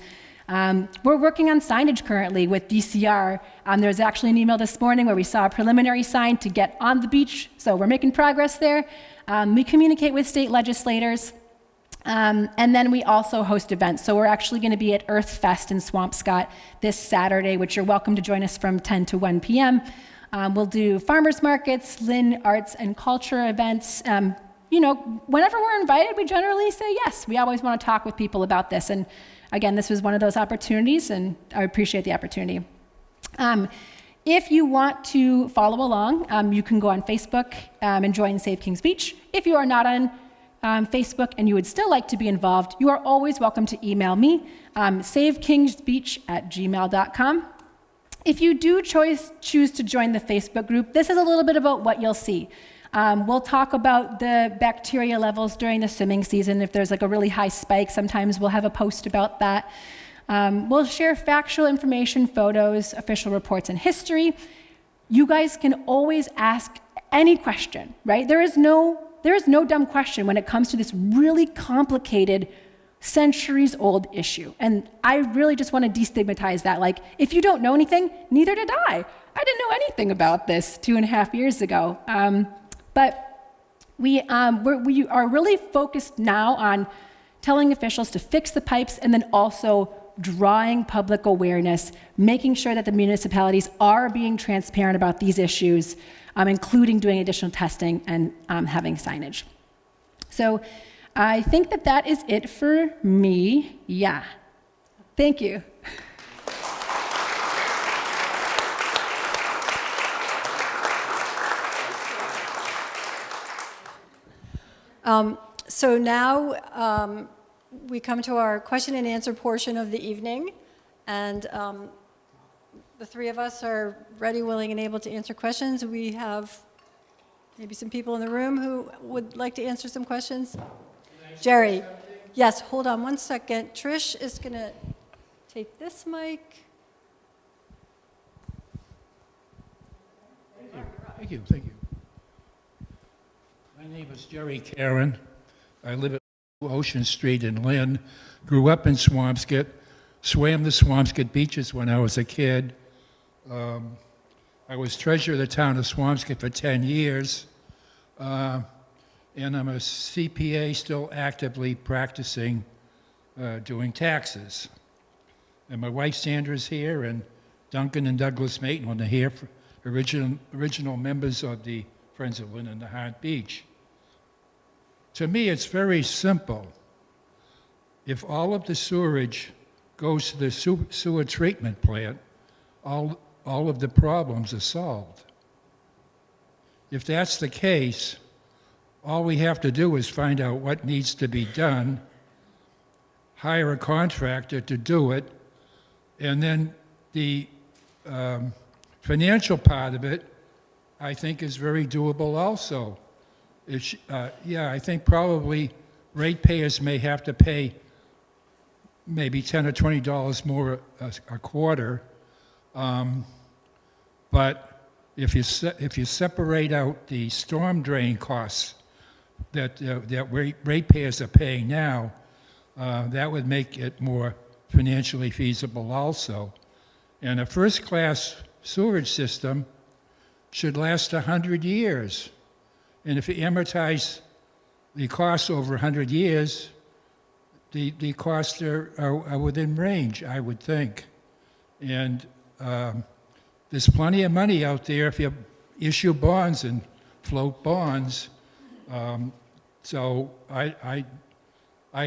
We're working on signage currently with DCR. There was actually an email this morning where we saw a preliminary sign to get on the beach, so we're making progress there. We communicate with state legislators. And then we also host events. So we're actually going to be at Earth Fest in Swampscott this Saturday, which you're welcome to join us from 10 to 1 p.m. We'll do farmers markets, Lynn arts and culture events. Whenever we're invited, we generally say yes. We always want to talk with people about this. And again, this was one of those opportunities, and I appreciate the opportunity. If you want to follow along, you can go on Facebook and join Save Kings Beach. If you are not on Facebook and you would still like to be involved, you are always welcome to email me, savekingsbeach@gmail.com. If you do choose to join the Facebook group, this is a little bit about what you'll see. We'll talk about the bacteria levels during the swimming season. If there's like a really high spike, sometimes we'll have a post about that. We'll share factual information, photos, official reports, and history. You guys can always ask any question, right? There is no dumb question when it comes to this really complicated, centuries-old issue. And I really just want to destigmatize that. Like, if you don't know anything, neither did I. I didn't know anything about this 2.5 years ago. But we are really focused now on telling officials to fix the pipes and then also drawing public awareness, making sure that the municipalities are being transparent about these issues, including doing additional testing and having signage. So I think that is it for me. Yeah. Thank you. So now we come to our question and answer portion of the evening, and the three of us are ready, willing, and able to answer questions. We have maybe some people in the room who would like to answer some questions. Jerry, yes, hold on one second. Trish is going to take this mic. Thank you. My name is Jerry Karen. I live at Ocean Street in Lynn. Grew up in Swampscott. Swam the Swampscott beaches when I was a kid. I was treasurer of the town of Swampscott for 10 years. And I'm a CPA still actively practicing doing taxes. And my wife Sandra's here, and Duncan and Douglas Maitland are here, for original members of the Friends of Lynn and Nahant Beach. To me, it's very simple. If all of the sewerage goes to the sewer treatment plant, all of the problems are solved. If that's the case, all we have to do is find out what needs to be done, hire a contractor to do it, and then the financial part of it, I think, is very doable also. I think probably ratepayers may have to pay maybe $10 or $20 more a quarter, but if you separate out the storm drain costs that ratepayers are paying now, that would make it more financially feasible also. And a first-class sewerage system should last 100 years. And if you amortize the costs over 100 years, the costs are within range, I would think. And there's plenty of money out there if you issue bonds and float bonds. So I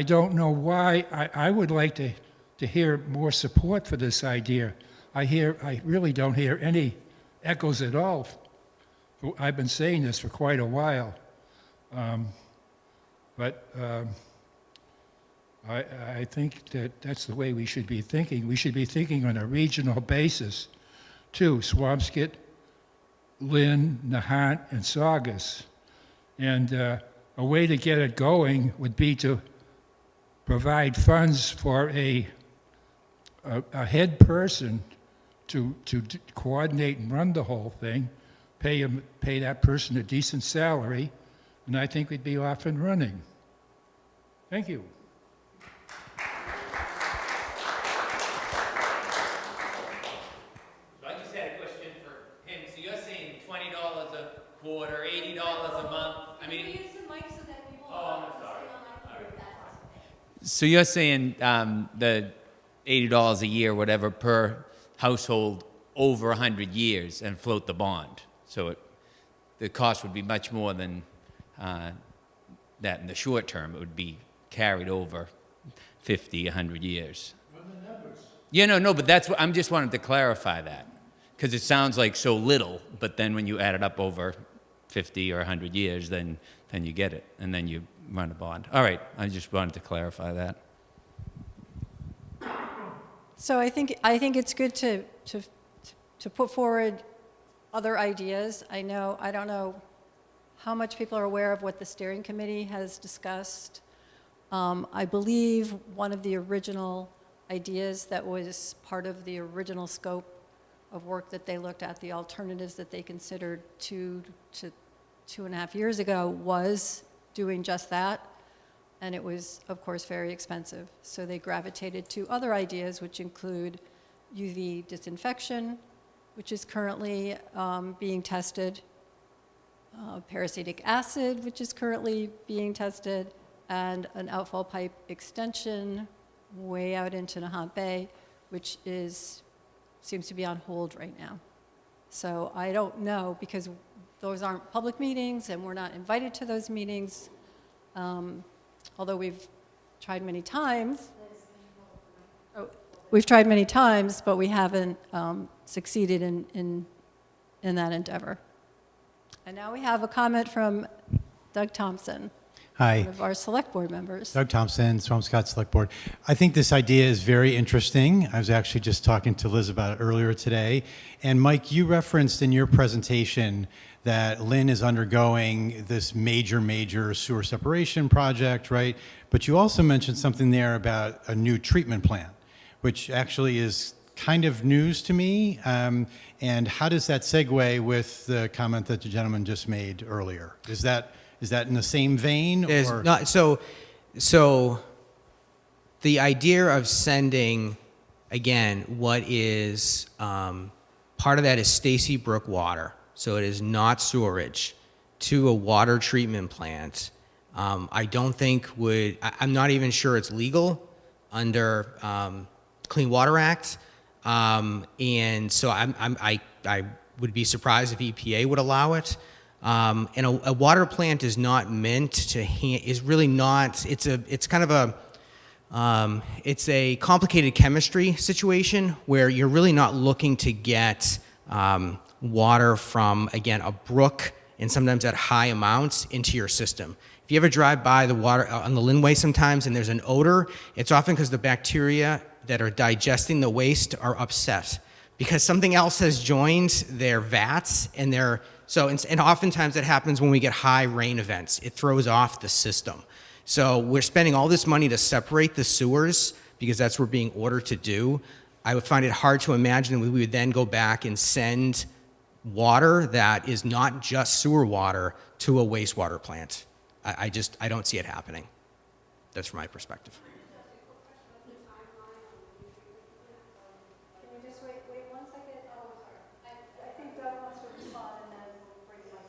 don't know why. I would like to hear more support for this idea. I really don't hear any echoes at all. I've been saying this for quite a while. But I think that's the way we should be thinking. We should be thinking on a regional basis, too. Swampscott, Lynn, Nahant, and Saugus. And a way to get it going would be to provide funds for a head person to coordinate and run the whole thing, pay that person a decent salary, and I think we'd be off and running. Thank you. So I just had a question for him. So you're saying $20 a quarter, $80 a month? I mean, Use the mic so that people Oh, I'm sorry. All right. so you're saying the $80 a year, whatever, per household over 100 years and float the bond. So the cost would be much more than that in the short term. It would be carried over 50, 100 years. Yeah, no, but that's what I'm just wanted to clarify that because it sounds like so little, but then when you add it up over 50 or 100 years, then you get it, and then you run a bond. All right, I just wanted to clarify that. So I think it's good to put forward other ideas. I don't know how much people are aware of what the steering committee has discussed. I believe one of the original ideas that was part of the original scope of work that they looked at, the alternatives that they considered 2 to 2.5 years ago, was doing just that. And it was, of course, very expensive. So they gravitated to other ideas, which include UV disinfection, which is currently being tested, peracetic acid, which is currently being tested, and an outfall pipe extension way out into Nahant Bay, which seems to be on hold right now. So I don't know, because those aren't public meetings and we're not invited to those meetings, although we've tried many times. We've tried many times, but we haven't succeeded in that endeavor. And now we have a comment from Doug Thompson, Hi, one of our select board members. Doug Thompson, Swampscott Select Board. I think this idea is very interesting. I was actually just talking to Liz about it earlier today. And Mike, you referenced in your presentation that Lynn is undergoing this major sewer separation project, right? But you also mentioned something there about a new treatment plant, which actually is kind of news to me. And how does that segue with the comment that the gentleman just made earlier? Is that in the same vein? There's Or? not, so the idea of sending, again, what is part of that is Stacy Brook water, so it is not sewerage, to a water treatment plant. I don't think I'm not even sure it's legal under Clean Water Act, and so I would be surprised if EPA would allow it. And a water plant is not meant to is really not, it's kind of it's a complicated chemistry situation where you're really not looking to get water from, again, a brook and sometimes at high amounts into your system. If you ever drive by the water on the Lynnway sometimes and there's an odor, it's often because the bacteria that are digesting the waste are upset because something else has joined their vats and and oftentimes that happens when we get high rain events. It throws off the system. So we're spending all this money to separate the sewers because that's what we're being ordered to do. I would find it hard to imagine we would then go back and send water that is not just sewer water to a wastewater plant. I don't see it happening. That's from my perspective.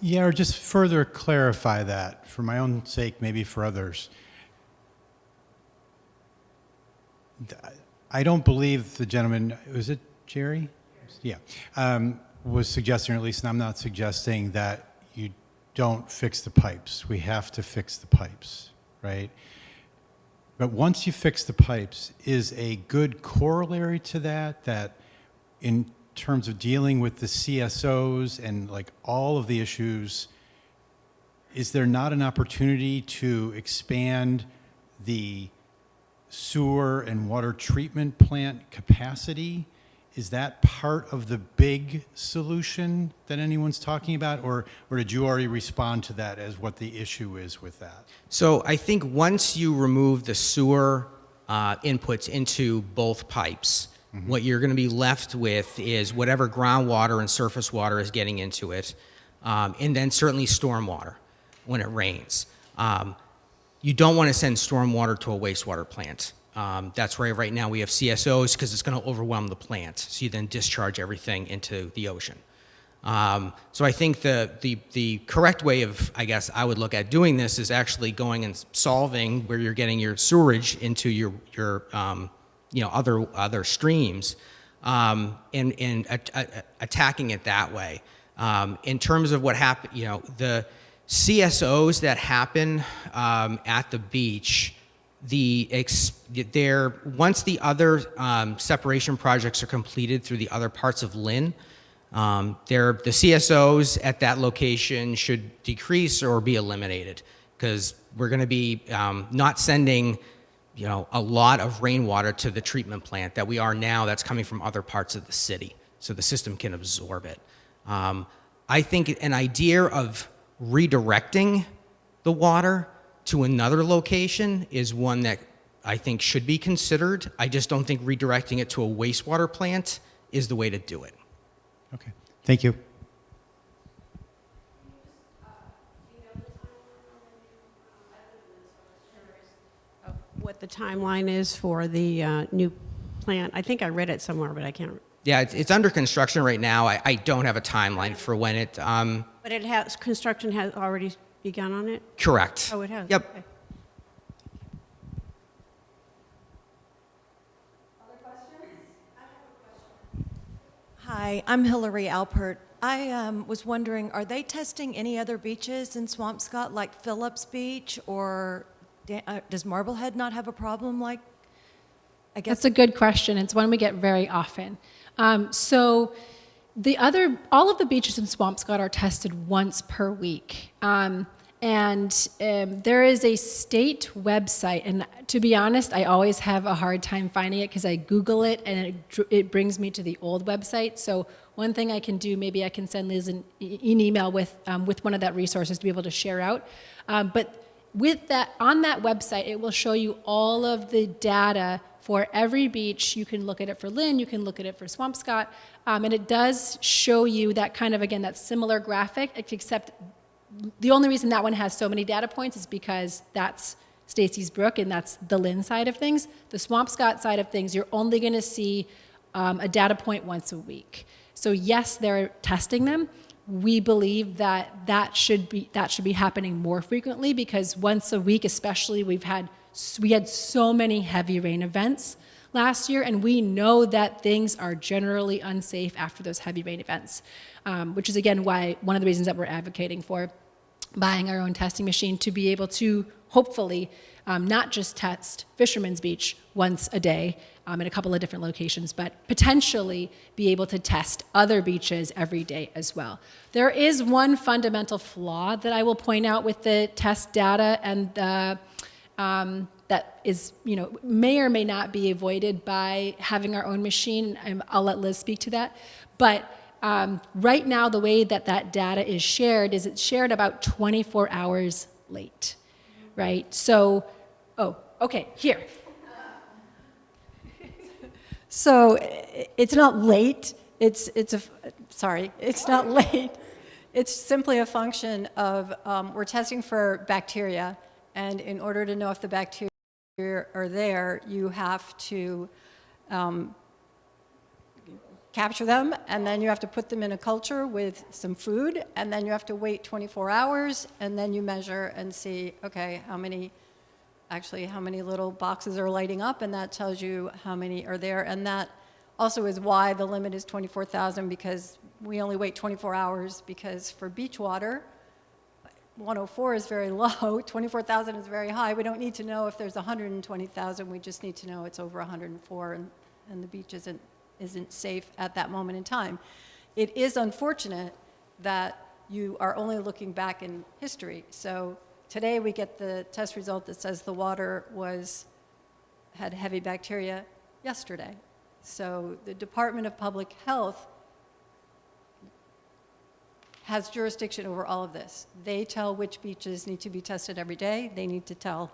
Yeah, or just further clarify that for my own sake, maybe for others. I don't believe the gentleman, was it Jerry? Yeah, was suggesting, or at least I'm not suggesting, that you don't fix the pipes. We have to fix the pipes, right? But once you fix the pipes, is a good corollary to that in terms of dealing with the CSOs and like all of the issues, is there not an opportunity to expand the sewer and water treatment plant capacity Is that part of the big solution that anyone's talking about, or did you already respond to that as what the issue is with that? So I think once you remove the sewer inputs into both pipes, what you're going to be left with is whatever groundwater and surface water is getting into it, and then certainly stormwater when it rains. You don't want to send stormwater to a wastewater plant. That's why right now we have CSOs, because it's going to overwhelm the plant. So you then discharge everything into the ocean. So I think the correct way of, I guess, I would look at doing this is actually going and solving where you're getting your sewerage into your other streams, and attacking it that way. In terms of what happened, the CSOs that happen at the beach, once the other separation projects are completed through the other parts of Lynn, the CSOs at that location should decrease or be eliminated, because we're going to be not sending a lot of rainwater to the treatment plant that we are now, that's coming from other parts of the city, so the system can absorb it. I think an idea of redirecting the water to another location is one that I think should be considered. I just don't think redirecting it to a wastewater plant is the way to do it. Okay, thank you. What the timeline is for the new plant? I think I read it somewhere, but I can't. Yeah, it's under construction right now. I don't have a timeline for when it. But it has, construction has already begun on it? Correct. Oh, it has? Yep. Okay. Hi, I'm Hillary Alpert. I was wondering, are they testing any other beaches in Swampscott, like Phillips Beach, or does Marblehead not have a problem like, I guess? That's a good question. It's one we get very often. So all of the beaches in Swampscott are tested once per week. There is a state website, and to be honest, I always have a hard time finding it because I Google it and it brings me to the old website. So one thing I can do, maybe I can send Liz an email with one of that resources to be able to share out. But with that, on that website, it will show you all of the data for every beach. You can look at it for Lynn, you can look at it for Swampscott, and it does show you that kind of, again, that similar graphic, except the only reason that one has so many data points is because that's Stacy's Brook and that's the Lynn side of things. The Swampscott side of things, you're only going to see a data point once a week. So yes, they're testing them. We believe that should be happening more frequently, because once a week, especially, we had so many heavy rain events last year, and we know that things are generally unsafe after those heavy rain events, which is again why one of the reasons that we're advocating for buying our own testing machine, to be able to hopefully not just test Fisherman's Beach once a day in a couple of different locations, but potentially be able to test other beaches every day as well. There is one fundamental flaw that I will point out with the test data, and that is, may or may not be avoided by having our own machine. I'll let Liz speak to that. But right now, the way that data is shared is it's shared about 24 hours late, right? So, okay, here. So it's not late. It's not late. It's simply a function of we're testing for bacteria, and in order to know if the bacteria are there, you have to capture them, and then you have to put them in a culture with some food, and then you have to wait 24 hours, and then you measure and see, okay, how many little boxes are lighting up, and that tells you how many are there. And that also is why the limit is 24,000, because we only wait 24 hours, because for beach water, 104 is very low, 24,000 is very high. We don't need to know if there's 120,000, we just need to know it's over 104 and the beach isn't safe at that moment in time. It is unfortunate that you are only looking back in history. So today we get the test result that says the water had heavy bacteria yesterday. So the Department of Public Health has jurisdiction over all of this. They tell which beaches need to be tested every day. They need to tell.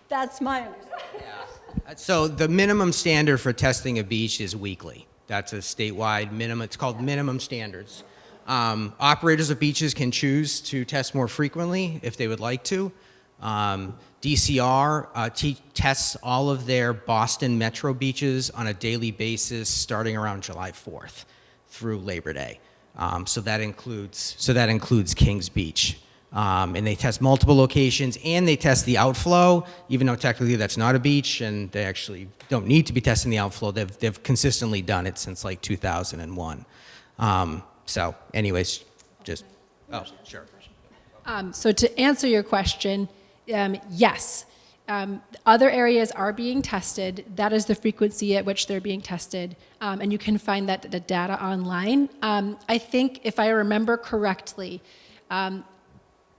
That's my understanding. So the minimum standard for testing a beach is weekly. That's a statewide minimum. It's called minimum standards. Operators of beaches can choose to test more frequently if they would like to. DCR tests all of their Boston metro beaches on a daily basis starting around July 4th through Labor Day. So that includes Kings Beach. And they test multiple locations, and they test the outflow, even though technically that's not a beach, and they actually don't need to be testing the outflow. They've consistently done it since like 2001. So anyways, just, oh, sure. So to answer your question, yes. Other areas are being tested. That is the frequency at which they're being tested. And you can find that the data online. I think if I remember correctly,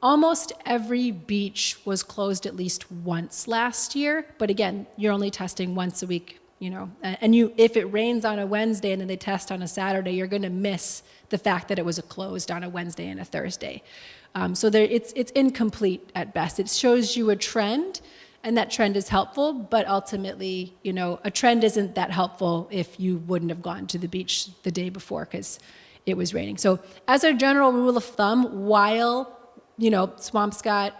almost every beach was closed at least once last year. But again, you're only testing once a week, you know. And if it rains on a Wednesday and then they test on a Saturday, you're going to miss the fact that it was closed on a Wednesday and a Thursday. So it's incomplete at best. It shows you a trend, and that trend is helpful, but ultimately, you know, a trend isn't that helpful if you wouldn't have gone to the beach the day before because it was raining. So as a general rule of thumb, while, you know, Swampscott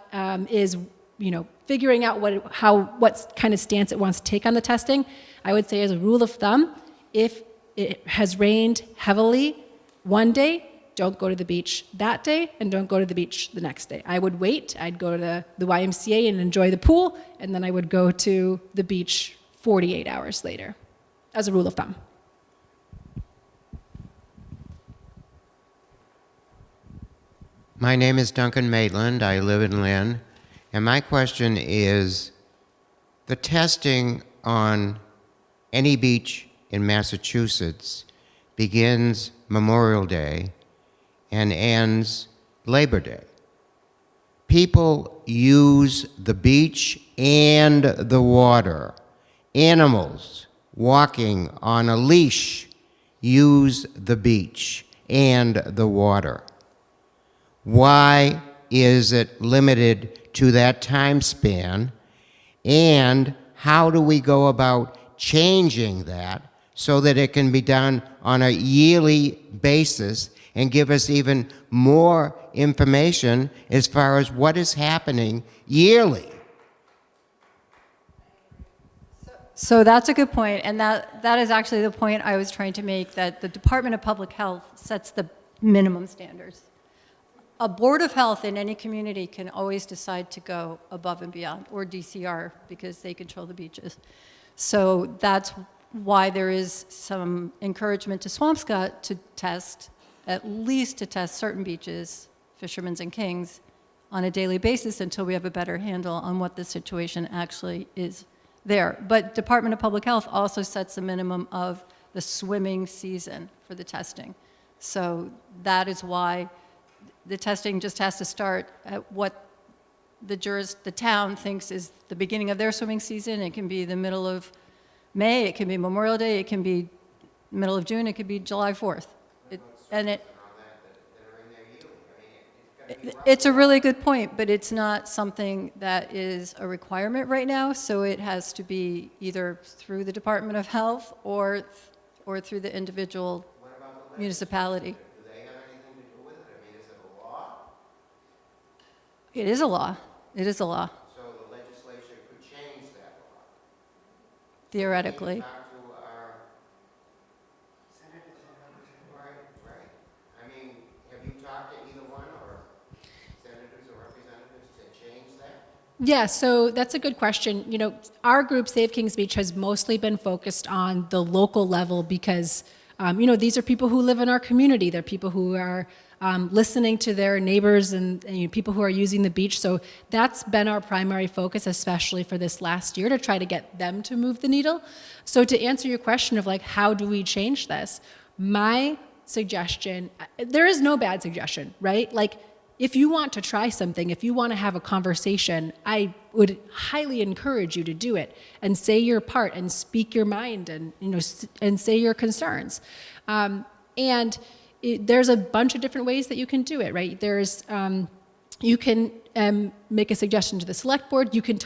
is, you know, figuring out what kind of stance it wants to take on the testing, I would say as a rule of thumb, if it has rained heavily one day, don't go to the beach that day, and don't go to the beach the next day. I would wait. I'd go to the YMCA and enjoy the pool, and then I would go to the beach 48 hours later, as a rule of thumb. My name is Duncan Maitland. I live in Lynn. And my question is, the testing on any beach in Massachusetts begins Memorial Day and ends Labor Day. People use the beach and the water. Animals walking on a leash use the beach and the water. Why is it limited to that time span? And how do we go about changing that so that it can be done on a yearly basis and give us even more information as far as what is happening yearly? So that's a good point, and that is actually the point I was trying to make, that the Department of Public Health sets the minimum standards. A Board of Health in any community can always decide to go above and beyond, or DCR, because they control the beaches. So that's why there is some encouragement to Swampscott to test, at least to test certain beaches, Fisherman's and Kings, on a daily basis until we have a better handle on what the situation actually is there. But Department of Public Health also sets a minimum of the swimming season for the testing. So that is why the testing just has to start at what the town thinks is the beginning of their swimming season. It can be the middle of May, it can be Memorial Day, it can be middle of June, it could be July 4th. It's a really good point, but it's not something that is a requirement right now, so it has to be either through the Department of Health or through the individual municipality. Do they have anything to do with it? I mean, is it a law? It is a law. It is a law, So the legislature could change that law. theoretically. Talk to our senators. Right. I mean, have you talked to either one, or senators or representatives, to change that? Yeah, so that's a good question. You know, our group, Save Kings Beach, has mostly been focused on the local level because, you know, these are people who live in our community. They're people who are listening to their neighbors and you know, people who are using the beach. So that's been our primary focus, especially for this last year, to try to get them to move the needle. So to answer your question of like, how do we change this? My suggestion, there is no bad suggestion, right? Like, if you want to try something, if you want to have a conversation, I would highly encourage you to do it and say your part and speak your mind and, and say your concerns. There's a bunch of different ways that you can do it, right? You can make a suggestion to the select board. You can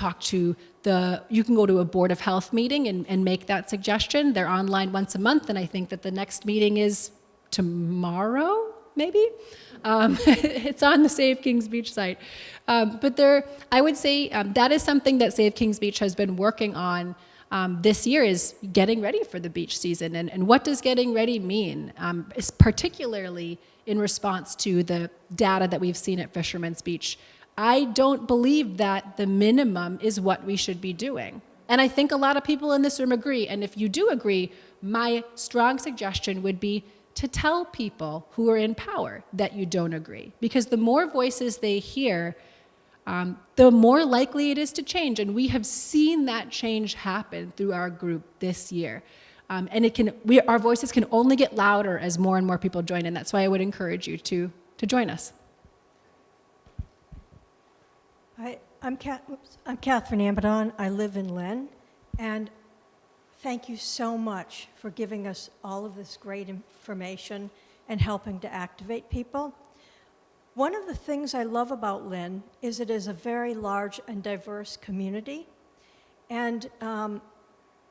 you can go to a Board of Health meeting and make that suggestion. They're online once a month, and I think that the next meeting is tomorrow, maybe? It's on the Save Kings Beach site. I would say that is something that Save Kings Beach has been working on this year, is getting ready for the beach season. And what does getting ready mean? It's particularly in response to the data that we've seen at Fisherman's Beach. I don't believe that the minimum is what we should be doing. And I think a lot of people in this room agree. And if you do agree, my strong suggestion would be to tell people who are in power that you don't agree. Because the more voices they hear, the more likely it is to change. And we have seen that change happen through our group this year. And our voices can only get louder as more and more people join in. That's why I would encourage you to join us. I'm Catherine Amadon. I live in Lynn. And thank you so much for giving us all of this great information and helping to activate people. One of the things I love about Lynn is it is a very large and diverse community, and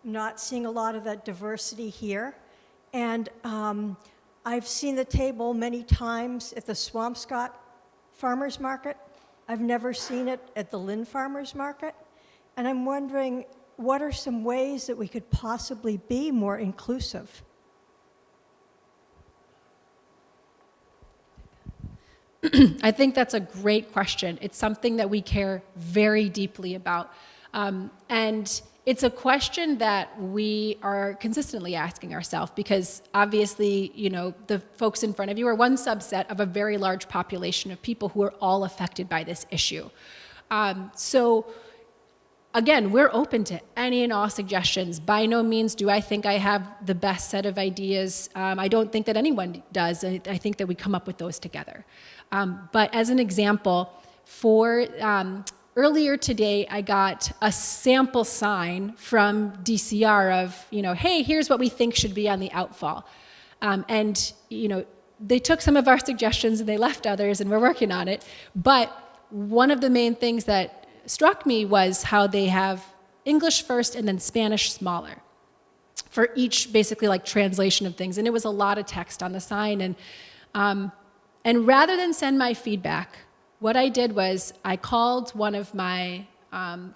not seeing a lot of that diversity here. And I've seen the table many times at the Swampscott Farmers Market. I've never seen it at the Lynn Farmers Market. And I'm wondering, what are some ways that we could possibly be more inclusive? I think that's a great question. It's something that we care very deeply about. And it's a question that we are consistently asking ourselves, because obviously, the folks in front of you are one subset of a very large population of people who are all affected by this issue. So again, we're open to any and all suggestions. By no means do I think I have the best set of ideas. I don't think that anyone does. I think that we come up with those together. But as an example, earlier today, I got a sample sign from DCR of, hey, here's what we think should be on the outfall. They took some of our suggestions and they left others, and we're working on it. But one of the main things that struck me was how they have English first and then Spanish smaller for each basically like translation of things. And it was a lot of text on the sign. And rather than send my feedback, what I did was I called one of my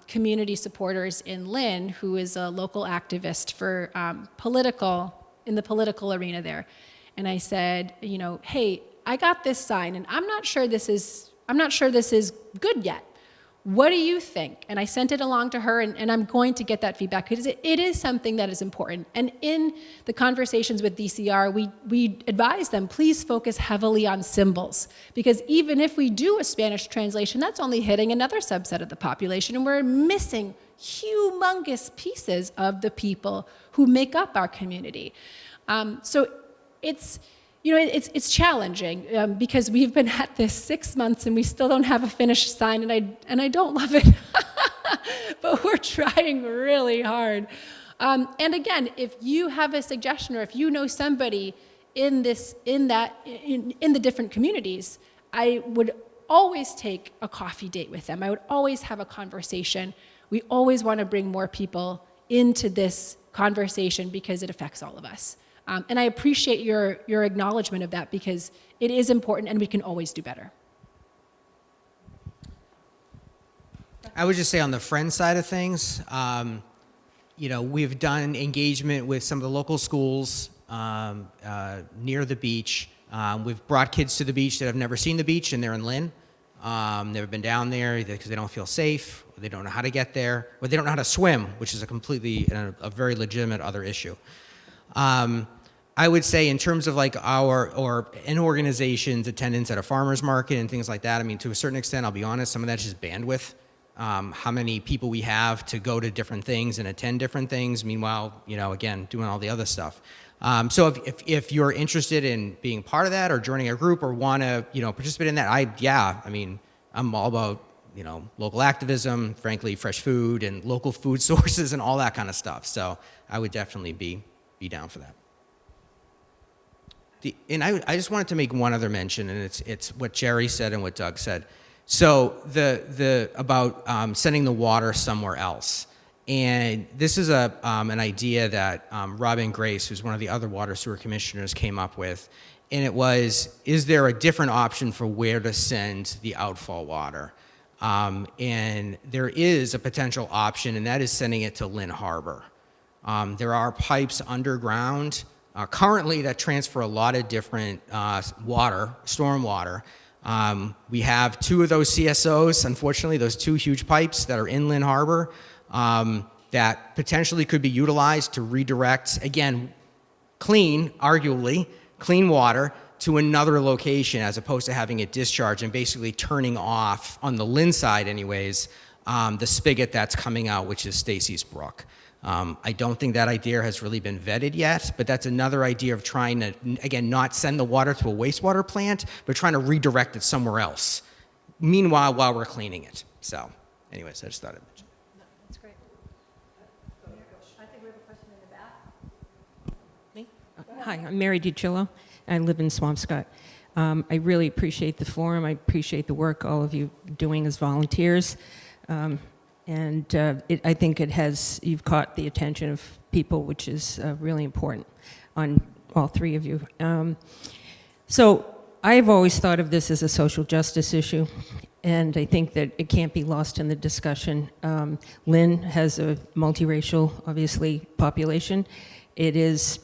community supporters in Lynn, who is a local activist for in the political arena there. And I said, hey, I got this sign and I'm not sure this is good yet. What do you think? And I sent it along to her, and I'm going to get that feedback because it is something that is important. And in the conversations with DCR, we advise them, please focus heavily on symbols, because even if we do a Spanish translation, that's only hitting another subset of the population, and we're missing humongous pieces of the people who make up our community. So it's challenging because we've been at this 6 months and we still don't have a finished sign, and I don't love it, but we're trying really hard. And again, if you have a suggestion or if you know somebody in the different communities, I would always take a coffee date with them. I would always have a conversation. We always want to bring more people into this conversation because it affects all of us. And I appreciate your acknowledgement of that, because it is important and we can always do better. I would just say on the friend side of things, we've done engagement with some of the local schools near the beach. We've brought kids to the beach that have never seen the beach, and they're in Lynn. Never been down there either because they don't feel safe, or they don't know how to get there, or they don't know how to swim, which is a very legitimate other issue. I would say in terms of like an organization's attendance at a farmer's market and things like that, I mean, to a certain extent, I'll be honest, some of that's just bandwidth. How many people we have to go to different things and attend different things. Meanwhile, again, doing all the other stuff. So if you're interested in being part of that or joining a group or want to, participate in that, I'm all about, local activism, frankly, fresh food and local food sources and all that kind of stuff. So I would definitely be down for that. And I just wanted to make one other mention, and it's what Jerry said and what Doug said. So the about sending the water somewhere else. And this is an idea that Robin Grace, who's one of the other water sewer commissioners, came up with. And it was, is there a different option for where to send the outfall water? And there is a potential option, and that is sending it to Lynn Harbor. There are pipes underground currently that transfer a lot of different storm water. We have 2 of those CSOs, unfortunately, those 2 huge pipes that are in Lynn Harbor. That potentially could be utilized to redirect, again, arguably clean water to another location as opposed to having it discharged and basically turning off, on the Lynn side anyways, the spigot that's coming out, which is Stacy's Brook. I don't think that idea has really been vetted yet, but that's another idea of trying to, again, not send the water to a wastewater plant, but trying to redirect it somewhere else. Meanwhile, while we're cleaning it. So, anyways, I just thought I'd mention. That's great. I think we have a question in the back. Me? Hi, I'm Mary DiCillo. I live in Swampscott. I really appreciate the forum. I appreciate the work all of you doing as volunteers. I think you've caught the attention of people, which is really important on all 3 of you. So I've always thought of this as a social justice issue, and I think that it can't be lost in the discussion. Lynn has a multiracial, obviously, population. It is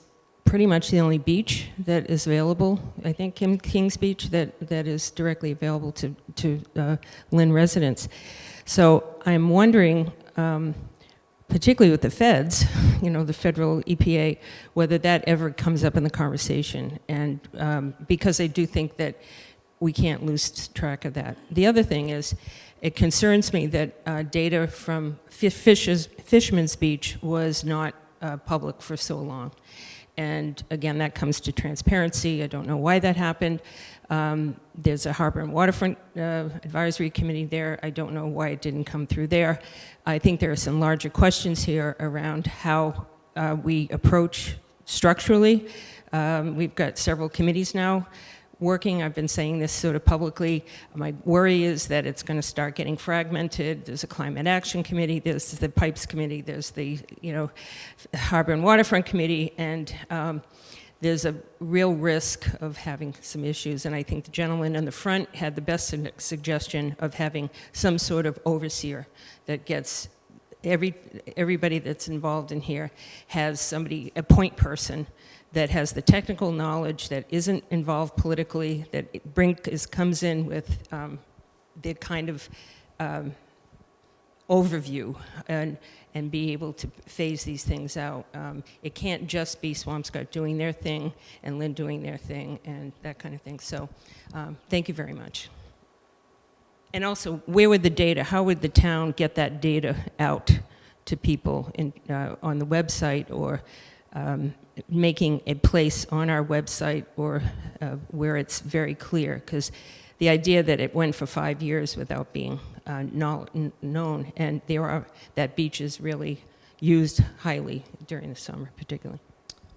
pretty much the only beach that is available, I think, Kings Beach, that is directly available to Lynn residents. So I'm wondering, particularly with the feds, the federal EPA, whether that ever comes up in the conversation. And because I do think that we can't lose track of that. The other thing is, it concerns me that data from Fisherman's Beach was not public for so long. And again, that comes to transparency. I don't know why that happened. There's a Harbor and Waterfront Advisory Committee there. I don't know why it didn't come through there. I think there are some larger questions here around how we approach structurally. We've got several committees now working. I've been saying this sort of publicly. My worry is that it's going to start getting fragmented. There's a Climate Action Committee, there's the Pipes Committee, there's the Harbor and Waterfront Committee, and there's a real risk of having some issues. And I think the gentleman in the front had the best suggestion of having some sort of overseer that gets everybody that's involved in here has somebody, a point person, that has the technical knowledge, that isn't involved politically, that comes in with the kind of overview and be able to phase these things out. It can't just be Swampscott doing their thing and Lynn doing their thing and that kind of thing. So thank you very much. And also, where would the data, how would the town get that data out to people on the website, or making a place on our website, or where it's very clear? Because the idea that it went for 5 years without being known, and that beach is really used highly during the summer, particularly.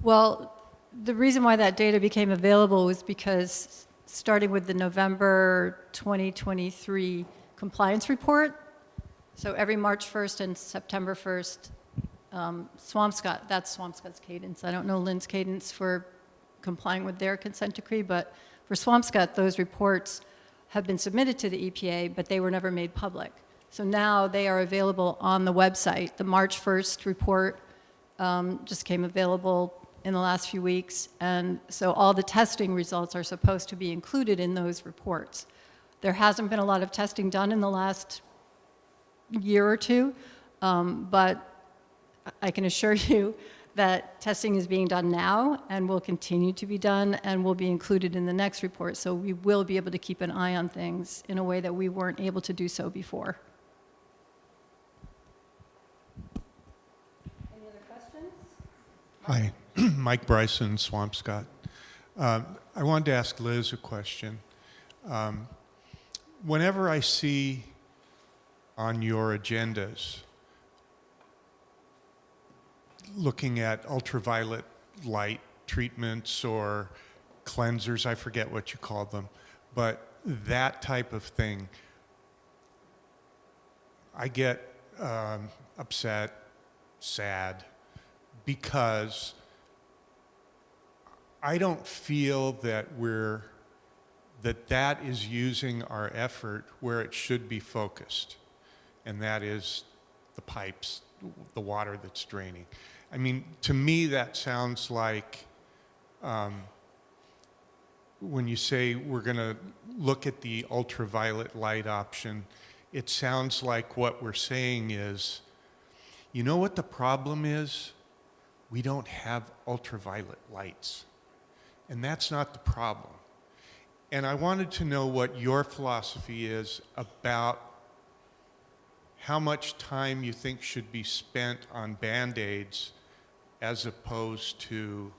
Well, the reason why that data became available was because starting with the November 2023 compliance report, so every March 1st and September 1st, Swampscott, that's Swampscott's cadence. I don't know Lynn's cadence for complying with their consent decree, but for Swampscott, those reports have been submitted to the EPA, but they were never made public. So now they are available on the website. The March 1st report just came available in the last few weeks, and so all the testing results are supposed to be included in those reports. There hasn't been a lot of testing done in the last year or two, but I can assure you that testing is being done now and will continue to be done and will be included in the next report. So we will be able to keep an eye on things in a way that we weren't able to do so before. Any other questions? Hi, Mike Bryson, Swampscott. I wanted to ask Liz a question. Whenever I see on your agendas looking at ultraviolet light treatments or cleansers, I forget what you call them, but that type of thing, I get upset, sad, because I don't feel that that is using our effort where it should be focused, and that is the pipes, the water that's draining. I mean, to me, that sounds like when you say we're going to look at the ultraviolet light option, it sounds like what we're saying is, you know what the problem is? We don't have ultraviolet lights. And that's not the problem. And I wanted to know what your philosophy is about how much time you think should be spent on Band-Aids as opposed to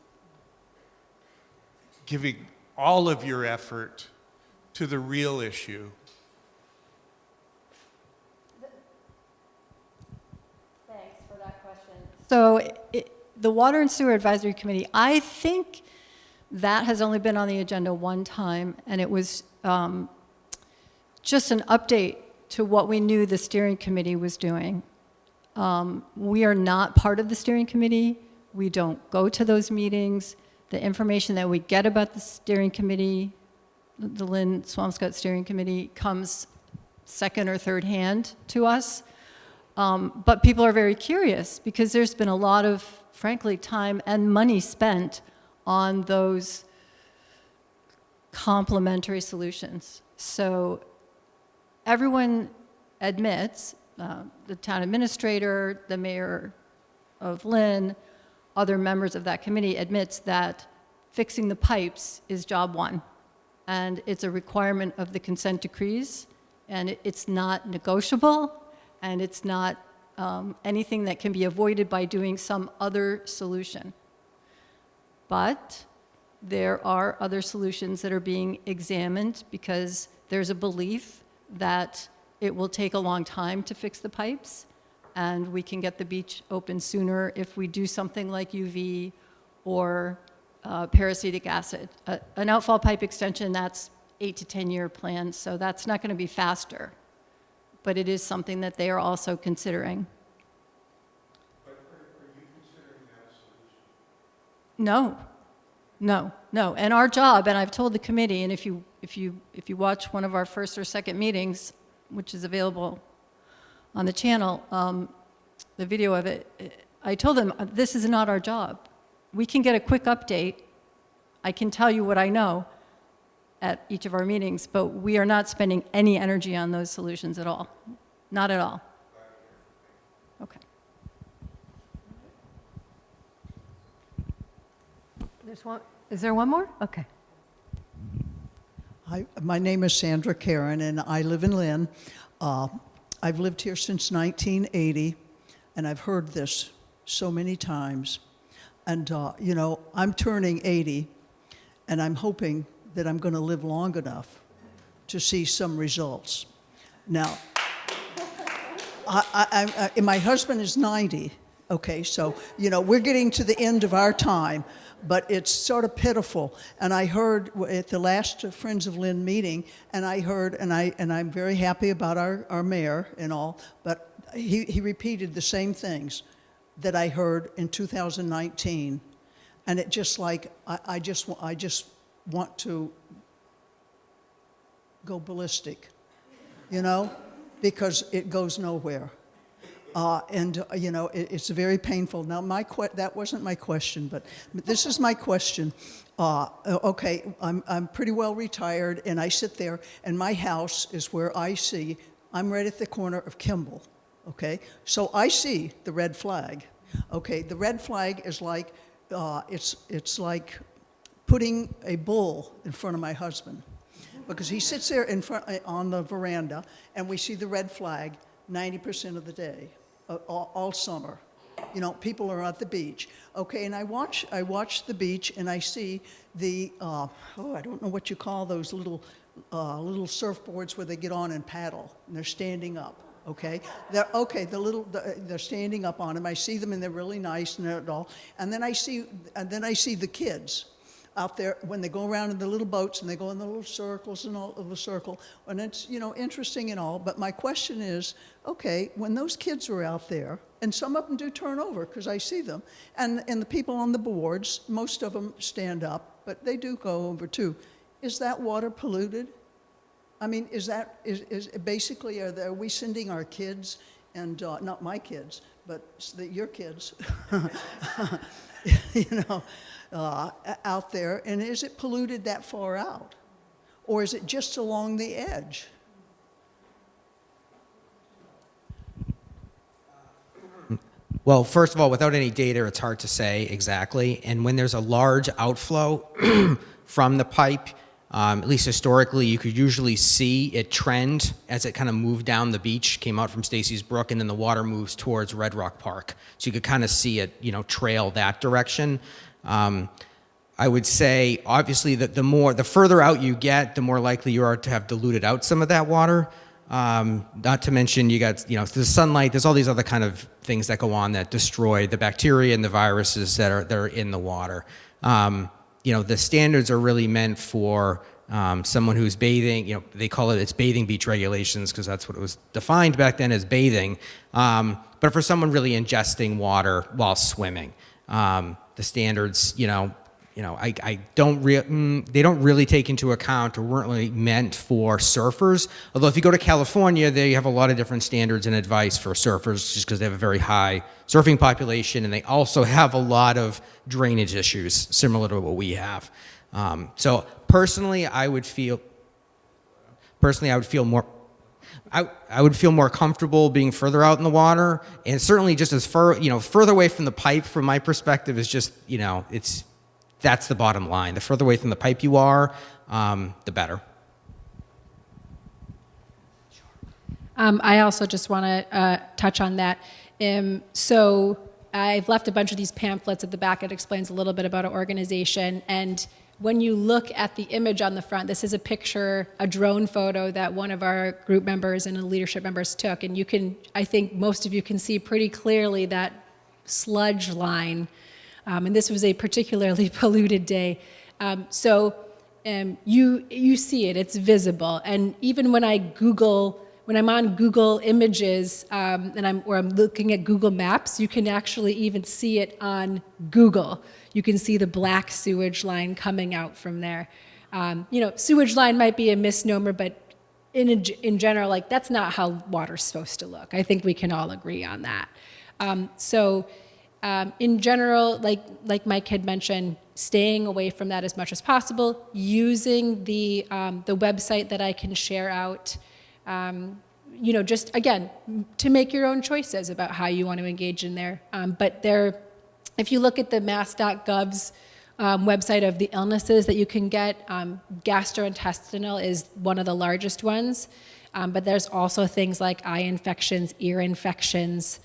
giving all of your effort to the real issue. Thanks for that question. So the Water and Sewer Advisory Committee, I think that has only been on the agenda one time, and it was just an update to what we knew the steering committee was doing. We are not part of the steering committee. We don't go to those meetings. The information that we get about the steering committee, the Lynn Swampscott Steering Committee, comes second or third hand to us. But people are very curious because there's been a lot of, frankly, time and money spent on those complementary solutions. So everyone admits, the town administrator, the mayor of Lynn, other members of that committee admits that fixing the pipes is job one. And it's a requirement of the consent decrees, and it's not negotiable, and it's not anything that can be avoided by doing some other solution. But there are other solutions that are being examined because there's a belief that it will take a long time to fix the pipes, and we can get the beach open sooner if we do something like UV or peracetic acid. An outfall pipe extension, that's 8 to 10 year plan, so that's not going to be faster. But it is something that they are also considering. But are you considering that a solution? No. And our job, and I've told the committee, and if you watch one of our first or second meetings, which is available on the channel, the video of it, I told them this is not our job. We can get a quick update. I can tell you what I know at each of our meetings, but we are not spending any energy on those solutions at all. Not at all. Okay. There's one. Is there one more? Okay. Hi, my name is Sandra Karen, and I live in Lynn. I've lived here since 1980, and I've heard this so many times. And, you know, I'm turning 80, and I'm hoping that I'm going to live long enough to see some results. Now, my husband is 90, okay, so, you know, we're getting to the end of our time, but it's sort of pitiful. And I heard at the last Friends of Lynn meeting, and I heard, and I'm very happy about our mayor and all, but he repeated the same things that I heard in 2019, and it just like I just want to go ballistic, you know, because it goes nowhere, and you know it's very painful. Now that wasn't my question, but this is my question. Okay, I'm pretty well retired, and I sit there, and my house is where I see. I'm right at the corner of Kimball. Okay, so I see the red flag. Okay, the red flag is like, it's like putting a bull in front of my husband, because he sits there in front on the veranda, and we see the red flag 90% of the day, all summer. You know, people are at the beach. Okay, and I watch the beach, and I see the, I don't know what you call those little surfboards where they get on and paddle, and they're standing up. Okay, they're standing up on them. I see them, and they're really nice and they're all. And then I see the kids out there when they go around in the little boats and they go in the little circles and all of the circle, and it's, you know, interesting and all. But my question is, okay, when those kids are out there, and some of them do turn over because I see them, and the people on the boards, most of them stand up, but they do go over too. Is that water polluted? I mean, is basically, are we sending our kids, and not my kids, but your kids, you know, out there, and is it polluted that far out? Or is it just along the edge? Well, first of all, without any data, it's hard to say exactly. And when there's a large outflow from the pipe, at least historically, you could usually see it trend as it kind of moved down the beach, came out from Stacy's Brook, and then the water moves towards Red Rock Park. So you could kind of see it, you know, trail that direction. I would say, obviously, that the further out you get, the more likely you are to have diluted out some of that water. Not to mention, you got, you know, the sunlight. There's all these other kind of things that go on that destroy the bacteria and the viruses that are in the water. You know, the standards are really meant for someone who's bathing. You know, they call it's bathing beach regulations because that's what it was defined back then as bathing. But for someone really ingesting water while swimming, the standards, they don't really take into account, or weren't really meant for surfers. Although if you go to California, they have a lot of different standards and advice for surfers, just because they have a very high surfing population, and they also have a lot of drainage issues similar to what we have. So personally, I would feel more. I would feel more comfortable being further out in the water, and certainly just as further away from the pipe. From my perspective, is just that's the bottom line. The further away from the pipe you are, the better. I also just want to touch on that. So I've left a bunch of these pamphlets at the back. It explains a little bit about our organization. And when you look at the image on the front, this is a picture, a drone photo that one of our group members and leadership members took. And I think most of you can see pretty clearly that sludge line. And this was a particularly polluted day. So you see it, it's visible. And even when I'm on Google Images and I'm looking at Google Maps, you can actually even see it on Google. You can see the black sewage line coming out from there. Sewage line might be a misnomer, but in general, that's not how water's supposed to look. I think we can all agree on that. In general, like Mike had mentioned, staying away from that as much as possible, using the website that I can share out, just again, to make your own choices about how you want to engage in there. But if you look at the mass.gov's website of the illnesses that you can get, gastrointestinal is one of the largest ones. But there's also things like eye infections, ear infections,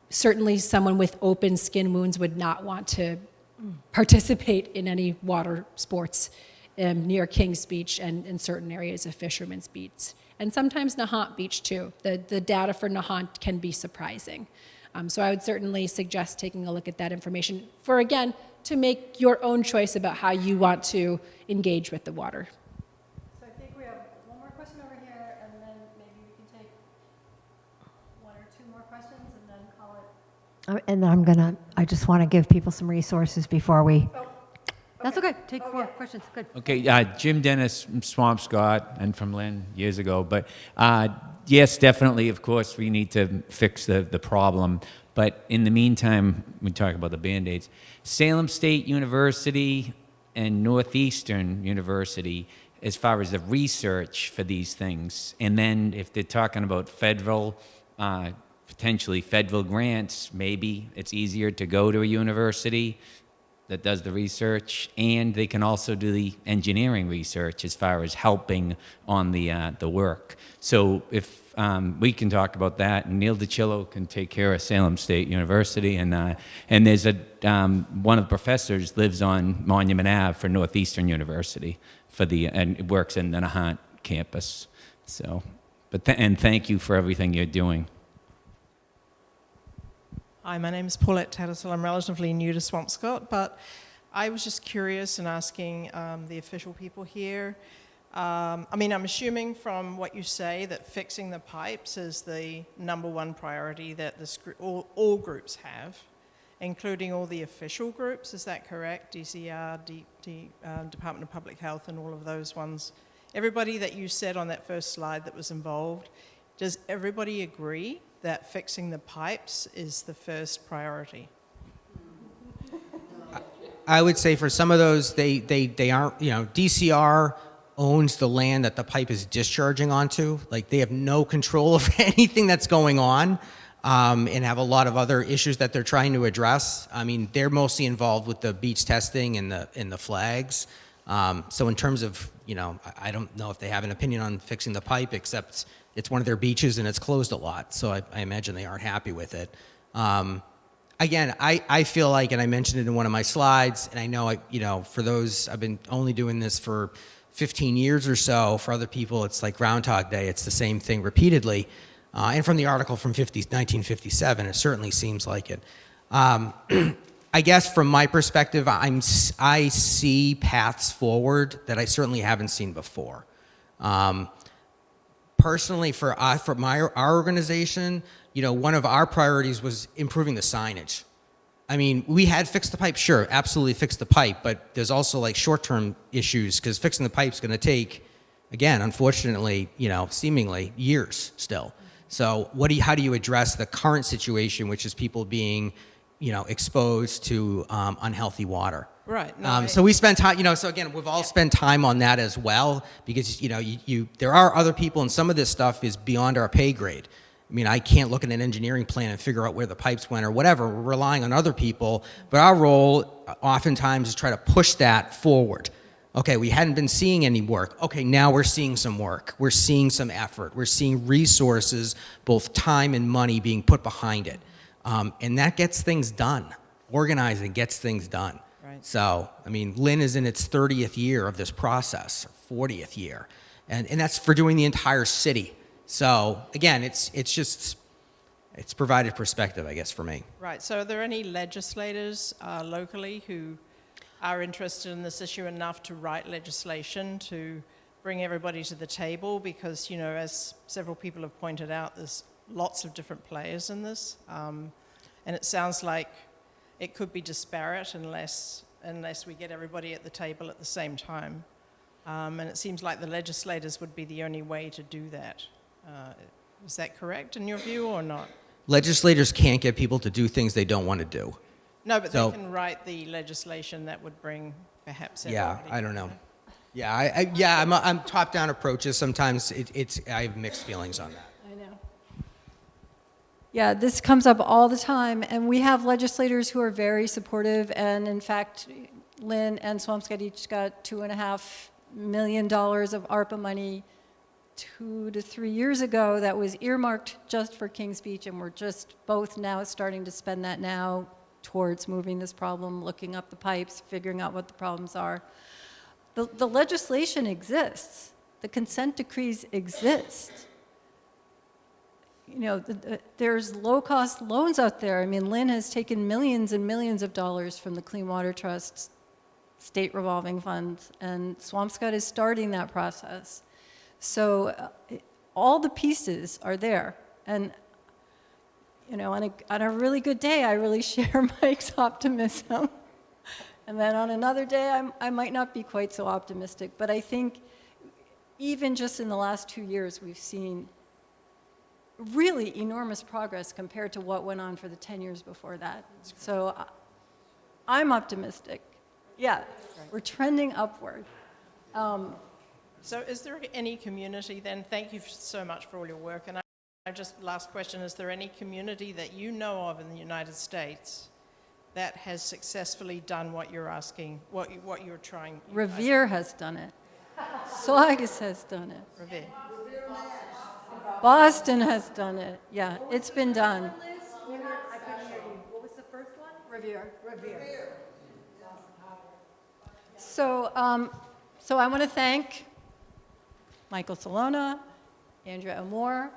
certainly someone with open skin wounds would not want to participate in any water sports near Kings Beach and in certain areas of Fisherman's Beach. And sometimes Nahant Beach too. The data for Nahant can be surprising. So I would certainly suggest taking a look at that information to make your own choice about how you want to engage with the water. So I think we have one more question over here, and then maybe we can take one or two more questions and then call it. And I just want to give people some resources before we. Oh, That's okay. Take 4 questions. Good. Okay, Jim Dennis from Swampscott and from Lynn years ago. But yes, definitely, of course, we need to fix the problem. But in the meantime, we talk about the Band-Aids. Salem State University and Northeastern University, as far as the research for these things, and then if they're talking about potentially federal grants, maybe it's easier to go to a university that does the research, and they can also do the engineering research as far as helping on the work. So if we can talk about that, and Neil DiCillo can take care of Salem State University, and there's one of the professors lives on Monument Ave for Northeastern University and works in the Nahant campus. So, and thank you for everything you're doing. Hi, my name is Paulette Tattersall. I'm relatively new to Swampscott, but I was just curious and asking the official people here. I mean, I'm assuming from what you say that fixing the pipes is the #1 priority that all groups have, including all the official groups. Is that correct? DCR, Department of Public Health, and all of those ones. Everybody that you said on that first slide that was involved, does everybody agree that fixing the pipes is the first priority? I would say for some of those, they aren't, DCR owns the land that the pipe is discharging onto. Like, they have no control of anything that's going on, and have a lot of other issues that they're trying to address. I mean, they're mostly involved with the beach testing and the flags. So in terms of, I don't know if they have an opinion on fixing the pipe, except it's one of their beaches and it's closed a lot. So I imagine they aren't happy with it. Again, I feel like, and I mentioned it in one of my slides, and I know, for those, I've been only doing this for 15 years or so. For other people, it's like Groundhog Day. It's the same thing repeatedly. And from the article from 1957, it certainly seems like it. I guess from my perspective, I see paths forward that I certainly haven't seen before. Personally, for our organization, one of our priorities was improving the signage. I mean, we had fixed the pipe, sure, absolutely fixed the pipe, but there's also like short-term issues, because fixing the pipe is going to take, again, unfortunately, seemingly years still. So how do you address the current situation, which is people being, exposed to unhealthy water? Right. No, so we spend time, so again, we've all spent time on that as well, because, there are other people, and some of this stuff is beyond our pay grade. I mean, I can't look at an engineering plan and figure out where the pipes went or whatever. We're relying on other people, but our role oftentimes is try to push that forward. Okay, we hadn't been seeing any work. Okay, now we're seeing some work. We're seeing some effort. We're seeing resources, both time and money, being put behind it. And that gets things done. Organizing gets things done. Right. So, I mean, Lynn is in its 30th year of this process, 40th year. And that's for doing the entire city. So, again, it's provided perspective, I guess, for me. Right. So are there any legislators locally who are interested in this issue enough to write legislation to bring everybody to the table? Because, as several people have pointed out, there's lots of different players in this. And it sounds like it could be disparate unless we get everybody at the table at the same time. And it seems like the legislators would be the only way to do that. Is that correct in your view or not? Legislators can't get people to do things they don't want to do. No, but they can write the legislation that would bring perhaps everybody. Yeah, I don't know. Yeah, I'm top-down approaches. Sometimes I have mixed feelings on that. I know. Yeah, this comes up all the time, and we have legislators who are very supportive, and in fact, Lynn and Swampscott each got $2.5 million of ARPA money 2 to 3 years ago that was earmarked just for Kings Beach, and we're just both now starting to spend that now towards moving this problem, looking up the pipes, figuring out what the problems are. The legislation exists. The consent decrees exist. There's low-cost loans out there. I mean, Lynn has taken millions and millions of dollars from the Clean Water Trust state revolving fund, and Swampscott is starting that process. So all the pieces are there. And, on a really good day, I really share Mike's optimism. And then on another day, I might not be quite so optimistic. But I think even just in the last 2 years, we've seen really enormous progress compared to what went on for the 10 years before that. So I'm optimistic. Yeah, we're trending upward. So is there any community then, thank you so much for all your work, and last question, is there any community that you know of in the United States that has successfully done what you're asking, what you're trying? Revere has done it. Saugus has done it. Revere. Boston has done it. Yeah, it's been done. What was the first one? Revere. So, so I want to thank Michael Celona, Andrea Amour,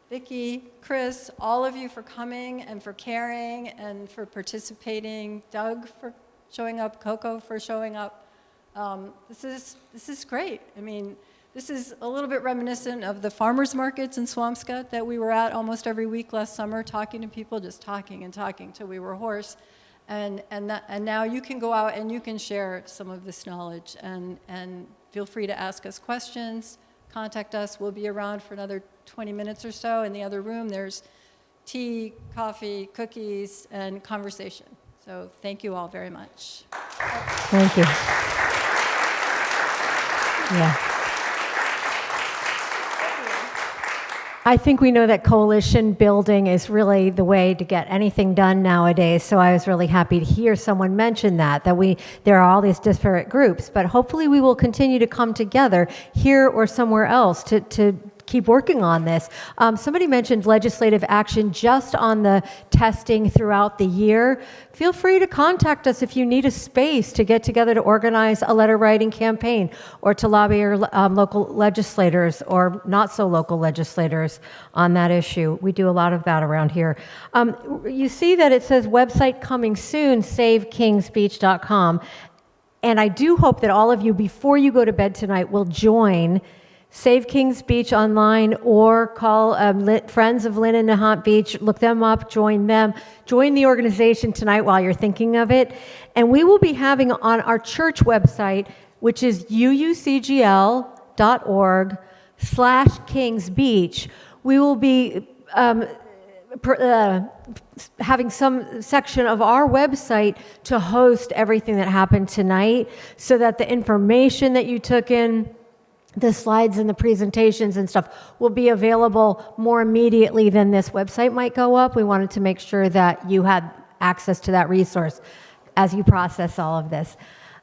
Vicki, Chris, all of you for coming and for caring and for participating. Doug for showing up, Coco for showing up. This is great. I mean, this is a little bit reminiscent of the farmers markets in Swampscott that we were at almost every week last summer, talking to people, just talking and talking till we were hoarse. And now you can go out and you can share some of this knowledge, and feel free to ask us questions, contact us. We'll be around for another 20 minutes or so. In the other room, there's tea, coffee, cookies, and conversation. So thank you all very much. Thank you. Yeah. I think we know that coalition building is really the way to get anything done nowadays. So I was really happy to hear someone mention that there are all these disparate groups, but hopefully we will continue to come together here or somewhere else to keep working on this. Somebody mentioned legislative action just on the testing throughout the year. Feel free to contact us if you need a space to get together to organize a letter writing campaign or to lobby your local legislators or not so local legislators on that issue. We do a lot of that around here. You see that it says website coming soon, savekingsbeach.com. And I do hope that all of you, before you go to bed tonight, will join Save Kings Beach online or call Friends of Lynn and Nahant Beach. Look them up, join them. Join the organization tonight while you're thinking of it. And we will be having on our church website, which is uucgl.org/kingsbeach, we will be having some section of our website to host everything that happened tonight so that the information that you took in, the slides and the presentations and stuff, will be available more immediately than this website might go up. We wanted to make sure that you had access to that resource as you process all of this.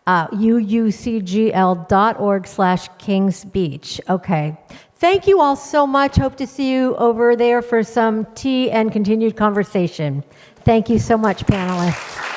uucgl.org/kingsbeach. Okay. Thank you all so much. Hope to see you over there for some tea and continued conversation. Thank you so much, panelists.